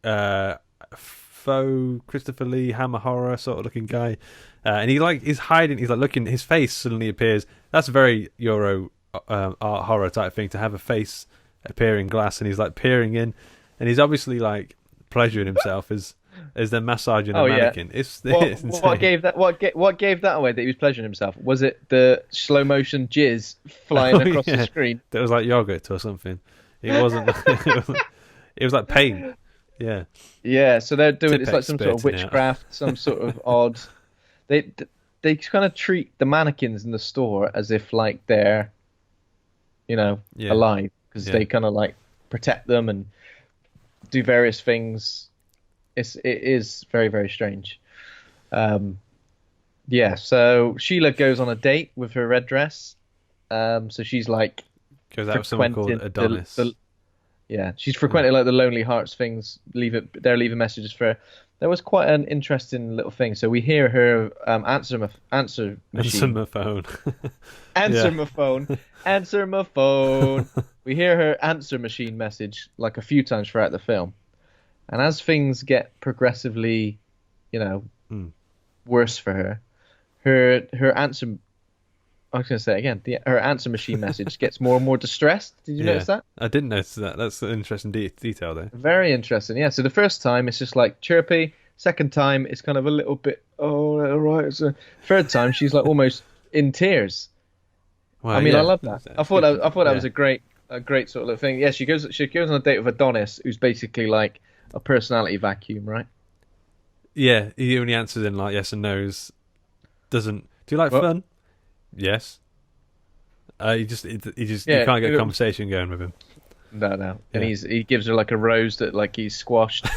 faux Christopher Lee Hammer horror sort of looking guy. And he's hiding, he's like looking, his face suddenly appears. That's a very Euro art horror type thing, to have a face appear in glass, and he's like peering in. And he's obviously like pleasuring himself as they're massaging a mannequin. It's insane. What gave that away that he was pleasuring himself? Was it the slow motion jizz flying across the screen? That was like yogurt or something. It wasn't. It was like paint. Yeah. Yeah. So they're doing it's like some sort of witchcraft, some sort of odd. they kind of treat the mannequins in the store as if like they're, Yeah. alive, because Yeah. they kind of like protect them and do various things. It is very, very strange. Yeah, so Sheila goes on a date with her red dress. So she's like Because that was someone called frequenting Adonis. yeah, she's frequenting like the Lonely Hearts things. They're leaving messages for her. There was quite an interesting little thing. So we hear her answer Answer machine. my phone. Answer Yeah. my phone. Answer my phone. We hear her answer machine message like a few times throughout the film. And as things get progressively, worse for her, her answer. I was going to say it again. Her answer machine message gets more and more distressed. Did you Yeah. notice that? I didn't notice that. That's an interesting detail, though. Very interesting. Yeah. So the first time it's just like chirpy. Second time it's kind of a little bit. Oh, all right. So third time she's like almost in tears. Well, I mean, yeah. I love that. I thought that Yeah. was a great sort of thing. Yeah. She goes on a date with Adonis, who's basically like a personality vacuum, right? Yeah, he only answers in like yes and no's. Doesn't. Do you like What? fun? Yes. You Yeah, can't get a conversation going with him. No. And Yeah. he gives her like a rose that like he's squashed.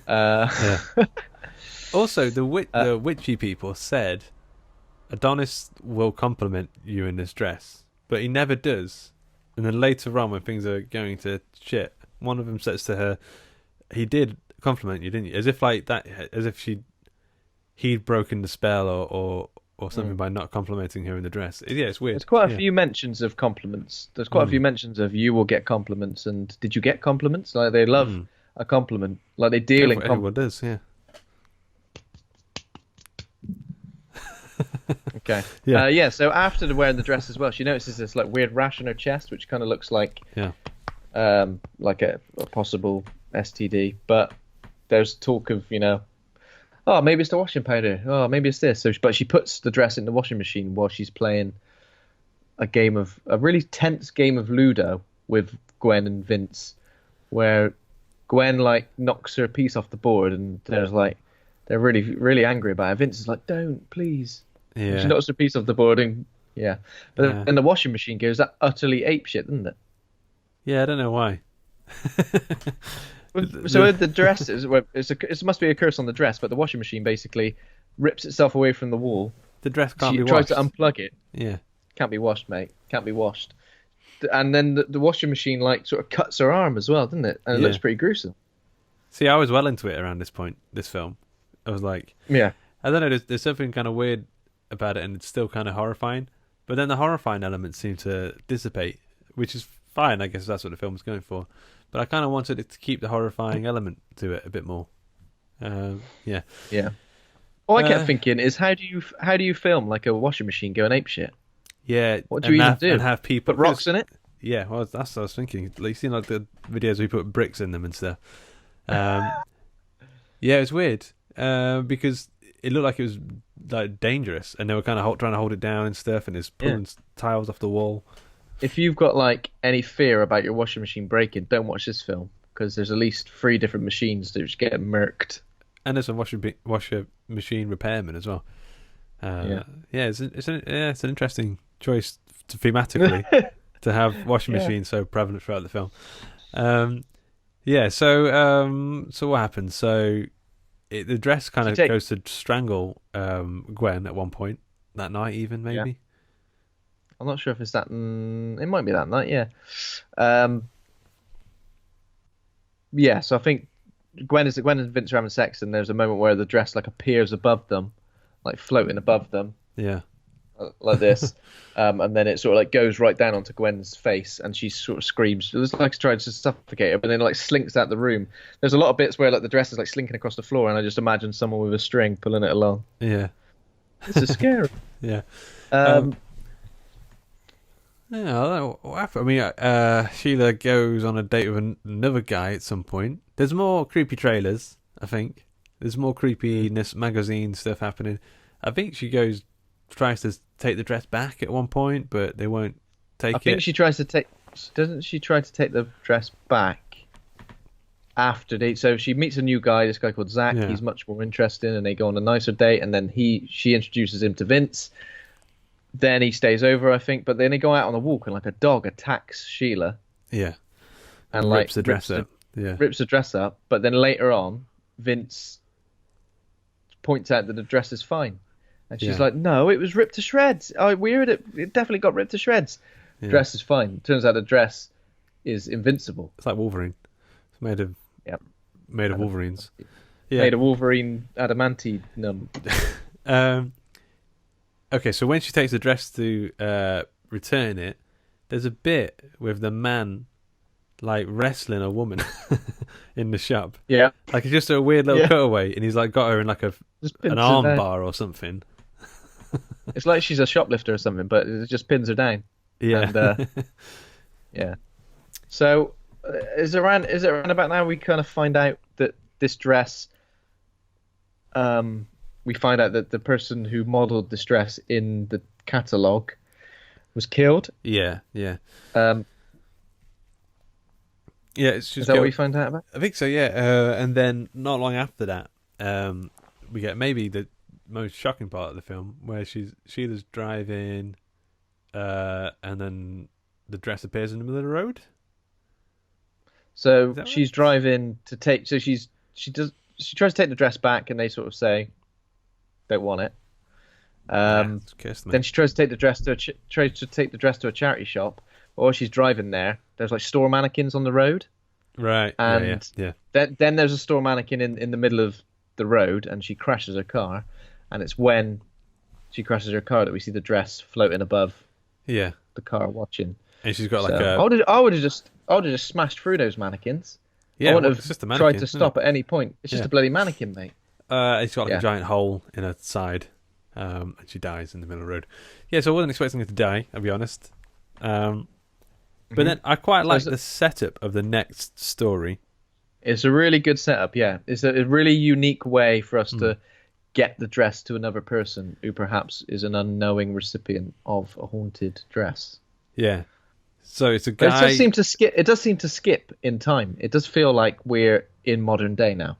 Yeah. Also, the witchy people said Adonis will compliment you in this dress, but he never does. And then later on, when things are going to shit, one of them says to her, "He did compliment you, didn't you?" As if like that, as if he'd broken the spell or something by not complimenting her in the dress. Yeah, it's weird. There's quite a few mentions of compliments. There's quite a few mentions of you will get compliments and did you get compliments? Like they love a compliment. Like they deal in Everyone compliments. does, yeah. Okay. Yeah. So after wearing the dress as well, she notices this like weird rash on her chest, which kind of looks like like a possible STD. But there's talk of oh, maybe it's the washing powder. Oh, maybe it's this. But she puts the dress in the washing machine while she's playing a really tense game of Ludo with Gwen and Vince, where Gwen like knocks her piece off the board, and they're really really angry about it. Vince is like, "Don't, please." Yeah. She knocks her piece off the board, and then the washing machine goes that utterly apeshit, doesn't it? Yeah, I don't know why. So the dress it must be a curse on the dress, but the washing machine basically rips itself away from the wall. The dress can't She be tries washed. to unplug it. Yeah. Can't be washed, mate. Can't be washed. And then the washing machine like sort of cuts her arm as well, doesn't it? And it looks pretty gruesome. See, I was well into it around this point, this film. I was like, Yeah. I don't know, there's something kind of weird about it, and it's still kind of horrifying. But then the horrifying elements seem to dissipate, which is fine, I guess that's what the film's going for. But I kind of wanted it to keep the horrifying element to it a bit more. Yeah. Yeah. All I kept thinking is how do you film like a washing machine going apeshit? Yeah. What do you even do? And have people Put rocks in it? Yeah, well, that's what I was thinking. Like, you seen like the videos we put bricks in them and stuff. Yeah, it was weird because it looked like it was like dangerous, and they were kind of trying to hold it down and stuff, and it's pulling tiles off the wall. If you've got like any fear about your washing machine breaking, don't watch this film because there's at least 3 different machines that just get murked. And there's some washer machine repairmen as well. It's an interesting choice thematically to have washing machines so prevalent throughout the film. So what happens? So the dress kind of goes to strangle Gwen at one point that night, even maybe. Yeah. I'm not sure if it's that. It might be that night. Yeah. So I think Gwen and Vince are having sex, and there's a moment where the dress like appears above them, like floating above them. Yeah. Like this, and then it sort of like goes right down onto Gwen's face, and she sort of screams. It's like trying to suffocate her, but then like slinks out the room. There's a lot of bits where like the dress is like slinking across the floor, and I just imagine someone with a string pulling it along. Yeah. This is scary. Yeah. Sheila goes on a date with another guy at some point. There's more creepy trailers, I think. There's more creepiness magazine stuff happening. I think she tries to take the dress back at one point, but they won't take it. I think she tries to take... Doesn't she try to take the dress back? so she meets a new guy, this guy called Zach. Yeah. He's much more interesting, and they go on a nicer date, and then she introduces him to Vince. Then he stays over, I think, but then they go out on a walk, and like a dog attacks Sheila. Yeah. And rips the dress up. Yeah. Rips the dress up, but then later on, Vince points out that the dress is fine. And she's like, no, it was ripped to shreds. We heard it. It definitely got ripped to shreds. Yeah. Dress is fine. Turns out the dress is invincible. It's like Wolverine. It's made of Wolverines. Yeah. Made of Wolverine adamantium. Okay, so when she takes the dress to return it, there's a bit with the man like wrestling a woman in the shop. Yeah. Like it's just a weird little cutaway, and he's like got her in like an arm bar or something. It's like she's a shoplifter or something, but it just pins her down. Yeah. And, yeah. So is it around about now we kind of find out that this dress, we find out that the person who modelled this dress in the catalogue was killed. Yeah. Yeah, it's just is that what we find out about? I think so, yeah. And then not long after that, we get maybe the most shocking part of the film, where Sheila's driving, and then the dress appears in the middle of the road. So she's driving to take. So she tries to take the dress back, and they sort of say, "Don't want it." Then she tries to take the dress to a charity shop. Or she's driving there. There's like store mannequins on the road. Right. And yeah. Then there's a store mannequin in the middle of the road, and she crashes her car. And it's when she crashes her car that we see the dress floating above the car watching. And she's got like a... I would have just smashed through those mannequins. Yeah, I wouldn't it's just a have mannequin, tried to stop at any point. It's just a bloody mannequin, mate. It's got like a giant hole in her side, and she dies in the middle of the road. Yeah, so I wasn't expecting her to die, I'll be honest. But then I quite like the setup of the next story. It's a really good setup, yeah. It's a really unique way for us to get the dress to another person who perhaps is an unknowing recipient of a haunted dress. Yeah. So it's a guy... But it does seem to skip in time. It does feel like we're in modern day now.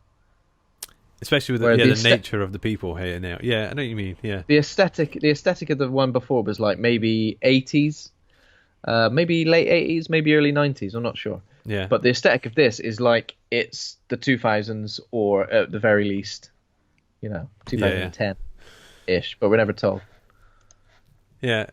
Especially with the nature of the people here now. Yeah, I know what you mean, yeah. The aesthetic of the one before was like maybe 80s. Maybe late 80s, maybe early 90s, I'm not sure. Yeah. But the aesthetic of this is like it's the 2000s, or at the very least, 2010-ish, but we're never told. Yeah.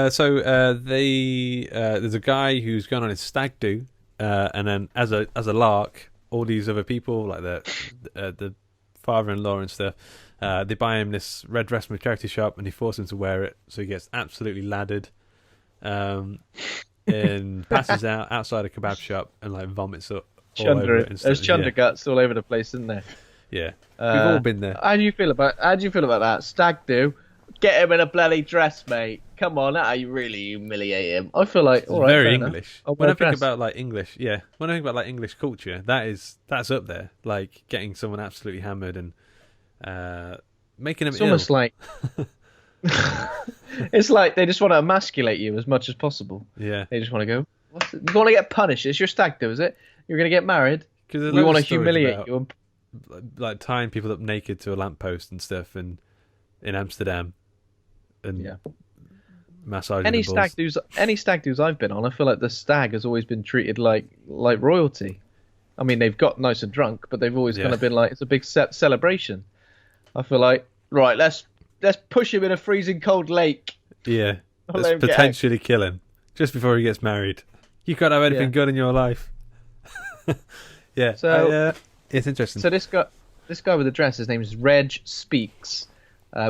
So there's a guy who's going on his stag do, and then as a lark, all these other people, like the father-in-law and stuff, they buy him this red dress from a charity shop, and they force him to wear it, so he gets absolutely laddered. And passes out outside a kebab shop and like vomits all over it. There's chunder guts all over the place, isn't there? Yeah, we've all been there. How do you feel about that? Stag do. Get him in a bloody dress, mate. Come on, that you really humiliate him. I feel like very English. When I think about like English, when I think about like English culture, that's up there. Like getting someone absolutely hammered and making them ill. Almost like. It's like they just want to emasculate you as much as possible. Yeah. They just want to go, you want to get punished. It's your stag do, is it? You're going to get married? We want to humiliate you. Like tying people up naked to a lamppost and stuff in Amsterdam. And massaging any the balls. Any stag do's I've been on, I feel like the stag has always been treated like royalty. I mean, they've got nice and drunk, but they've always kind of been like, it's a big celebration. I feel like, right, let's push him in a freezing cold lake. Yeah, let's potentially kill him just before he gets married. You can't have anything good in your life. Yeah, so it's interesting. So this guy with the dress, his name is Reg Speaks.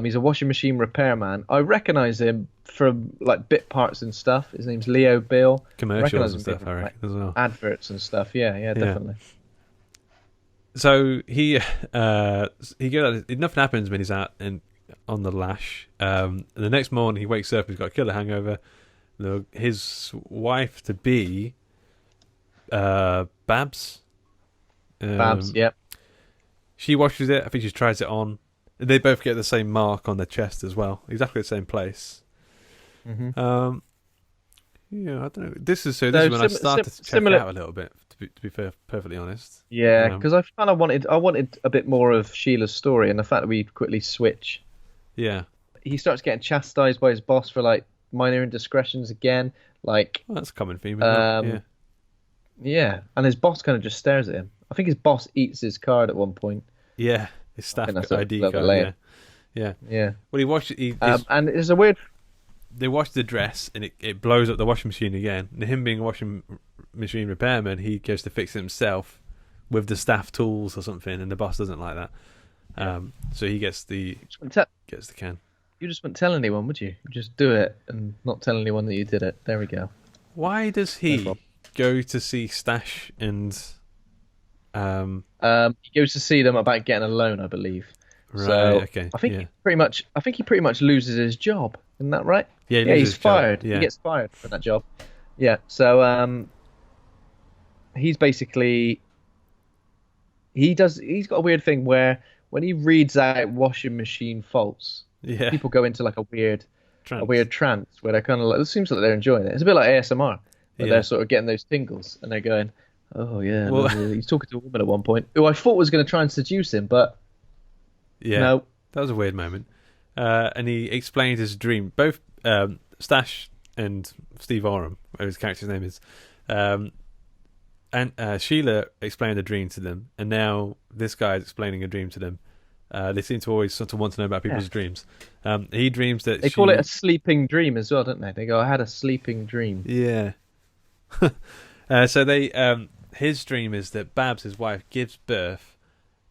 He's a washing machine repairman. I recognise him from like bit parts and stuff. His name's Leo Bill. Commercials and stuff, I reckon, as well. Adverts and stuff. Yeah, definitely. So he goes. Nothing happens when he's out and on the lash. And the next morning he wakes up. He's got a killer hangover. His wife to be, Babs. Babs, yep. She washes it. I think she tries it on. They both get the same mark on their chest as well, exactly the same place. Mm-hmm. I don't know. This is when I started to check it out a little bit. To be perfectly honest. Yeah, because I kind of wanted a bit more of Sheila's story, and the fact that we quickly switch. Yeah. He starts getting chastised by his boss for like minor indiscretions again, like Well, that's a common theme, isn't it? Yeah. yeah, and his boss kind of just stares at him. I think his boss eats his card at one point. Yeah. His staff that's ID a little bit card. later. Yeah. Yeah. Well, he watched. And it's a weird. They wash the dress and it blows up the washing machine again. And him being a washing machine repairman, he goes to fix it himself with the staff tools or something, and the boss doesn't like that. So he gets the can. You just wouldn't tell anyone, would you? You just do it and not tell anyone that you did it. There we go. Why does he go to see Stash and? He goes to see them about getting a loan, I believe. Right. So okay. I think he pretty much loses his job. Isn't that right? Yeah. He's fired. Yeah. He gets fired from that job. Yeah. So he's basically he's got a weird thing where when he reads out washing machine faults, people go into like a weird trance where they're kind of like, it seems like they're enjoying it. It's a bit like ASMR, where they're sort of getting those tingles and they're going, oh yeah. Well, he's talking to a woman at one point who I thought was going to try and seduce him, but no. That was a weird moment. And he explained his dream. Both Stash and Steve Oram, whatever his character's name is, and Sheila explained a dream to them, and now this guy is explaining a dream to them. They seem to always sort of want to know about people's dreams. He dreams that they call it a sleeping dream as well, don't they? They go, I had a sleeping dream. Yeah. So they his dream is that Babs, his wife, gives birth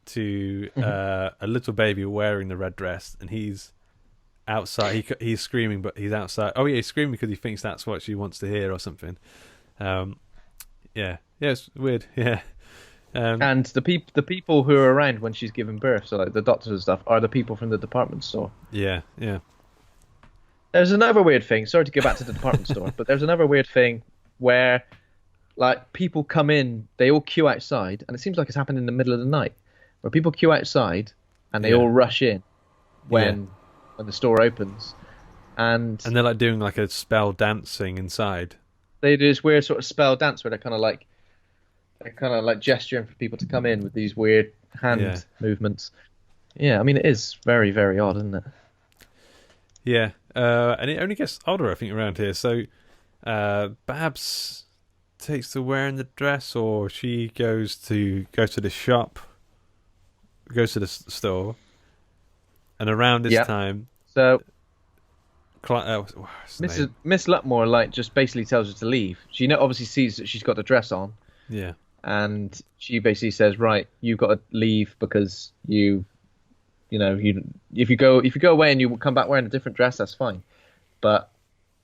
to a little baby wearing the red dress, and he's outside. He's screaming, but he's outside. Oh yeah, he's screaming because he thinks that's what she wants to hear or something. Yeah, it's weird. Yeah. And the people who are around when she's giving birth, so like the doctors and stuff, are the people from the department store. Yeah. There's another weird thing. Sorry to go back to the department store, but there's another weird thing where like people come in, they all queue outside, and it seems like it's happened in the middle of the night, where people queue outside and they all rush in when the store opens, and they're like doing like a spell dancing inside. They do this weird sort of spell dance where they're kind of like gesturing for people to come in with these weird hand movements. Yeah, I mean it is very, very odd, isn't it? Yeah, and it only gets odder, I think, around here. So Babs takes to wearing the dress, or she goes to the shop. Goes to the store, and around this time, so Miss Lutmore just basically tells her to leave. She obviously sees that she's got the dress on, and she basically says, "Right, you've got to leave because if you go away and you come back wearing a different dress, that's fine." But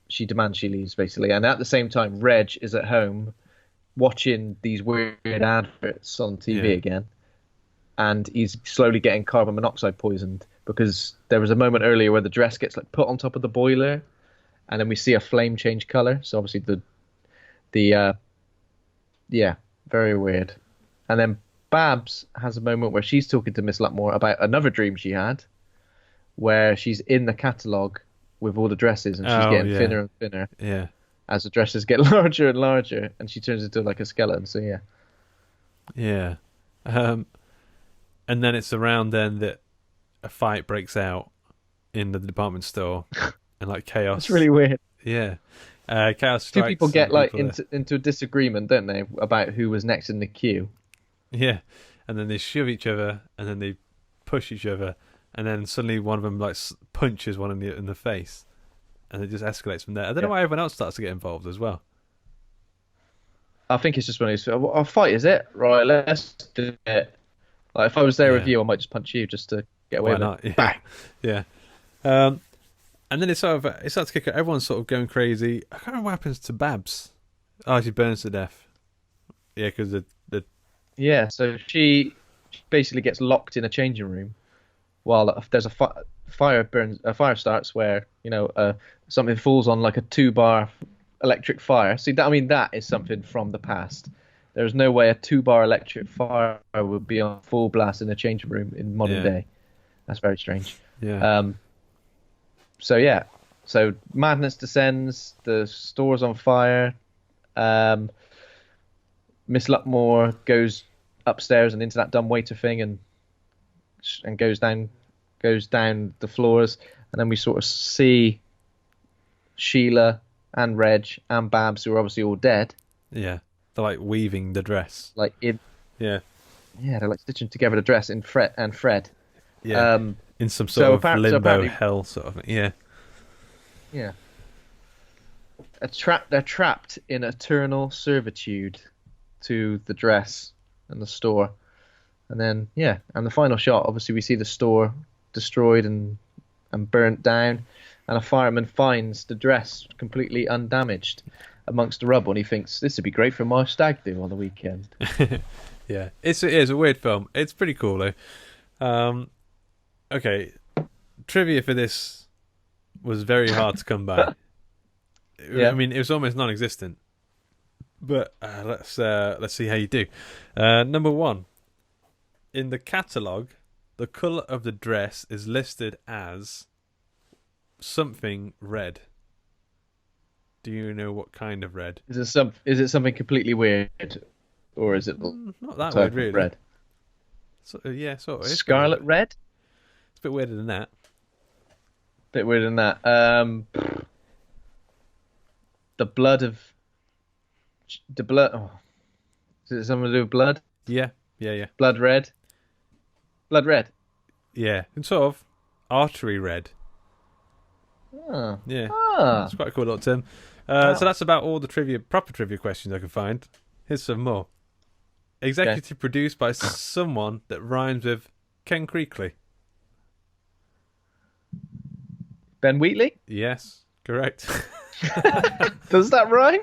she demands she leaves basically, and at the same time, Reg is at home watching these weird adverts on TV again. And he's slowly getting carbon monoxide poisoned because there was a moment earlier where the dress gets like put on top of the boiler, and then we see a flame change color. So obviously very weird. And then Babs has a moment where she's talking to Miss Lutmore about another dream she had, where she's in the catalogue with all the dresses, and she's getting thinner and thinner. Yeah. As the dresses get larger and larger, and she turns into like a skeleton. So yeah. Yeah. And then it's around then that a fight breaks out in the department store, and like chaos. It's really weird. Yeah, chaos strikes. Two people get like into a disagreement, don't they, about who was next in the queue? Yeah, and then they shove each other, and then they push each other, and then suddenly one of them like punches one in the face, and it just escalates from there. I don't know why everyone else starts to get involved as well. I think it's just when he's a fight, is it? Right, let's do it. Like if I was there with you, I might just punch you just to get away with it. Bang. Yeah. And then it starts to kick out. Everyone's sort of going crazy. I can't remember what happens to Babs. Oh, she burns to death. Yeah, because the. Yeah, so she basically gets locked in a changing room while there's a fire starts where something falls on like a 2-bar electric fire. See, that is something from the past. There's no way a 2-bar electric fire would be on full blast in a changing room in modern day. That's very strange. Yeah. So madness descends. The store's on fire. Miss Luckmore goes upstairs and into that dumbwaiter thing and goes down the floors, and then we sort of see Sheila and Reg and Babs, who are obviously all dead. Yeah, they're like weaving the dress. Like Yeah, they're like stitching together the dress in Fred. yeah, in some sort of limbo apparently, hell sort of thing. Yeah, yeah. They're trapped in eternal servitude to the dress and the store. And then, and the final shot, obviously we see the store destroyed and burnt down, and a fireman finds the dress completely undamaged amongst the rubble, and he thinks, this would be great for my stag do on the weekend. yeah. It is a weird film. It's pretty cool, though. Okay, trivia for this was very hard to come by. Yeah. I mean, it was almost non-existent. But let's see how you do. Number 1. In the catalogue, the colour of the dress is listed as something red. Do you know what kind of red? Is it something completely weird, or is it not that weird, really? Red. So, yeah, sort of. Scarlet red. It's a bit weirder than that. Bit weirder than that. The blood. Oh, is it something to do with blood? Yeah. Blood red. Blood red. Yeah, and sort of artery red. Oh. Yeah, Ah. it's quite a cool little term. Wow. So that's about all the proper trivia questions I can find. Here's some more. Executive produced by someone that rhymes with Ken Creakley. Ben Wheatley? Yes, correct. Does that rhyme?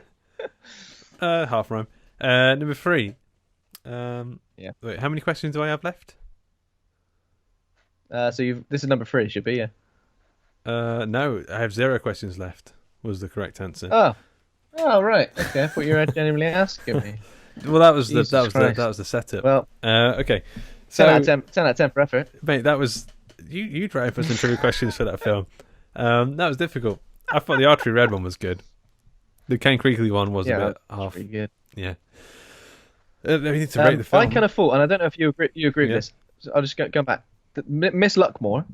Half rhyme. Number 3. Yeah. Wait, how many questions do I have left? This is number 3, should be, yeah. No, I have 0 questions left. Was the correct answer. Oh, right. Okay, I thought you were genuinely asking me. Well, that was Jesus that was the setup. Well, okay. So 10 out of 10 for effort. mate, that was you tried for some trivia questions for that film. That was difficult. I thought the artery red one was good. The Ken Creakley one was a bit half. Pretty good. Yeah. We need to rate the film. I kind of thought, and I don't know if you agree with this. So I'll just go back. Miss Luckmore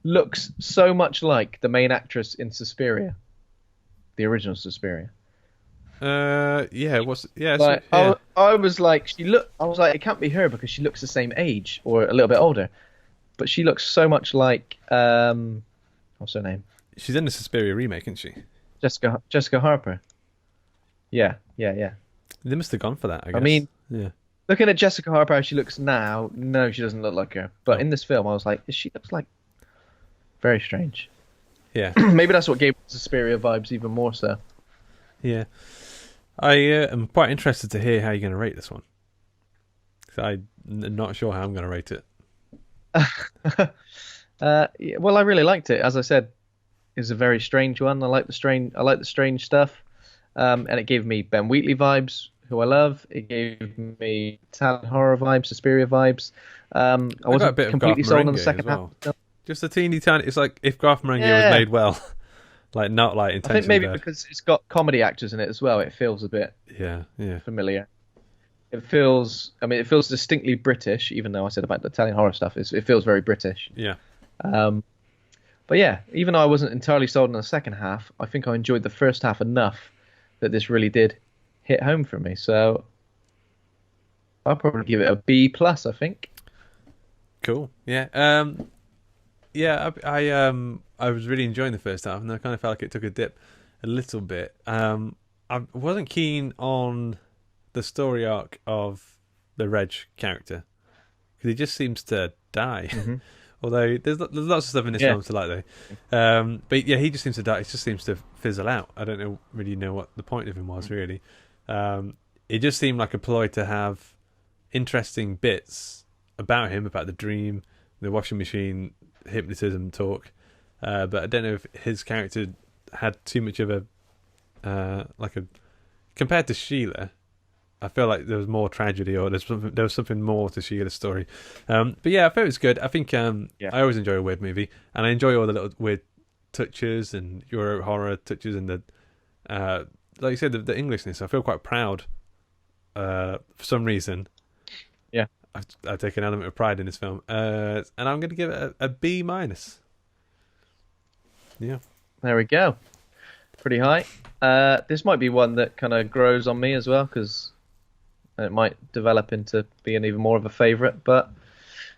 looks so much like the main actress in Suspiria, the original Suspiria. Yeah, Like, I was like, it can't be her because she looks the same age or a little bit older, but she looks so much like what's her name? She's in the Suspiria remake, isn't she? Jessica Harper. Yeah. They must have gone for that, I guess. I mean, yeah. Looking at Jessica Harper how she looks now, no, she doesn't look like her. But in this film, I was like, she looks like very strange. Yeah. Maybe that's what gave Suspiria vibes even more so. Yeah. I am quite interested to hear how you're going to rate this one. 'Cause I'm not sure how I'm going to rate it. Well, I really liked it. As I said, it's a very strange one. I like the strange stuff. And it gave me Ben Wheatley vibes, who I love. It gave me Italian horror vibes, Suspiria vibes. I wasn't completely sold on the second half. Just a teeny tiny. It's like if Garth Marenghi was made well, like not like intentionally. I think maybe bad. because it's got comedy actors in it as well. It feels a bit familiar. It feels distinctly British, even though I said about the Italian horror stuff. It feels very British. Yeah. But yeah, even though I wasn't entirely sold on the second half, I think I enjoyed the first half enough that this really did hit home for me. So I'll probably give it a B+, I think. Cool. Yeah. I was really enjoying the first half, and I kind of felt like it took a dip a little bit. I wasn't keen on the story arc of the Reg character because he just seems to die. Mm-hmm. Although there's lots of stuff in this film to like though. But yeah, he just seems to die. It just seems to fizzle out. I don't really know what the point of him was really. It just seemed like a ploy to have interesting bits about him, about the dream, the washing machine, hypnotism talk. But I don't know if his character had too much of a compared to Sheila. I feel like there was more tragedy, or there was something more to Sheila's story. But yeah, I thought it was good. I think I always enjoy a weird movie, and I enjoy all the little weird touches and Euro horror touches, and the like you said, the Englishness. I feel quite proud for some reason. Yeah. I take an element of pride in this film, and I'm going to give it a B minus. Yeah. There we go. Pretty high. This might be one that kind of grows on me as well, because it might develop into being even more of a favourite. But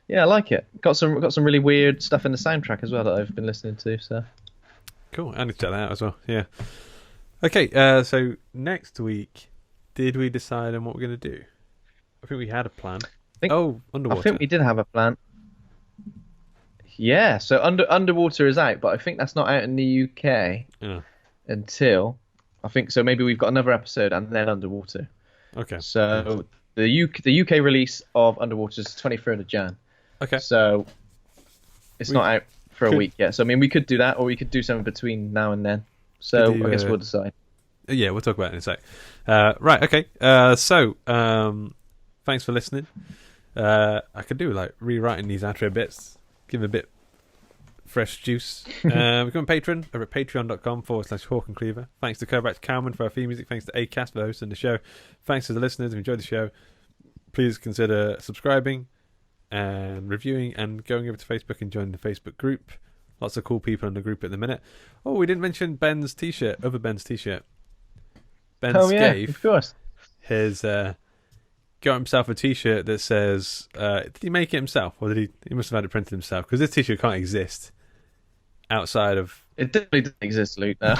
yeah, I like it. Got some really weird stuff in the soundtrack as well that I've been listening to. So cool. I need to check that out as well. Yeah. Okay. So next week, did we decide on what we're going to do? I think we had a plan. Underwater. I think we did have a plan. Yeah, so Underwater is out, but I think that's not out in the UK until, I think, so maybe we've got another episode and then Underwater. Okay. So the UK release of Underwater is 23rd of Jan. Okay. So it's not out for a week yet. So I mean, we could do that, or we could do something between now and then. So I guess we'll decide. Yeah, we'll talk about it in a sec. Right, okay. So thanks for listening. I could do like rewriting these outro bits, give them a bit fresh juice. Become a patron over at patreon.com/Hawk and Cleaver. Thanks to Kovacs Cowman for our theme music. Thanks to Acast for hosting the show. Thanks to the listeners. If you enjoyed the show, please consider subscribing and reviewing and going over to Facebook and joining the Facebook group. Lots of cool people in the group at the minute. Oh, we didn't mention Ben's t-shirt. Over Ben's t-shirt. Ben Scaife, of course. His got himself a t-shirt that says, did he make it himself, or did he must have had it printed himself, because this t-shirt can't exist outside of... It definitely doesn't exist, Luke. No.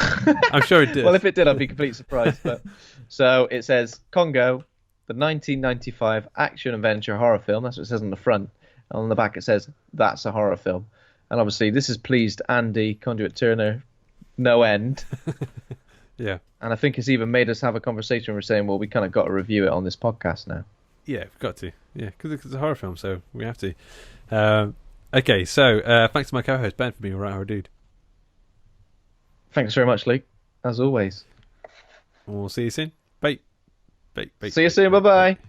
I'm sure it did. Well, if it did, I'd be completely surprised. But so it says Congo, the 1995 action-adventure horror film. That's what it says on the front. And on the back it says, that's a horror film. And obviously this has pleased Andy, Conduit Turner, no end. Yeah. And I think it's even made us have a conversation where we're saying, well, we kind of got to review it on this podcast now. Yeah, we've got to. Yeah, because it's a horror film, so we have to. Okay, so thanks to my co-host, Ben, for being a right horror dude. Thanks very much, Luke, as always. We'll see you soon. Bye. Bye. See you soon. Bye-bye.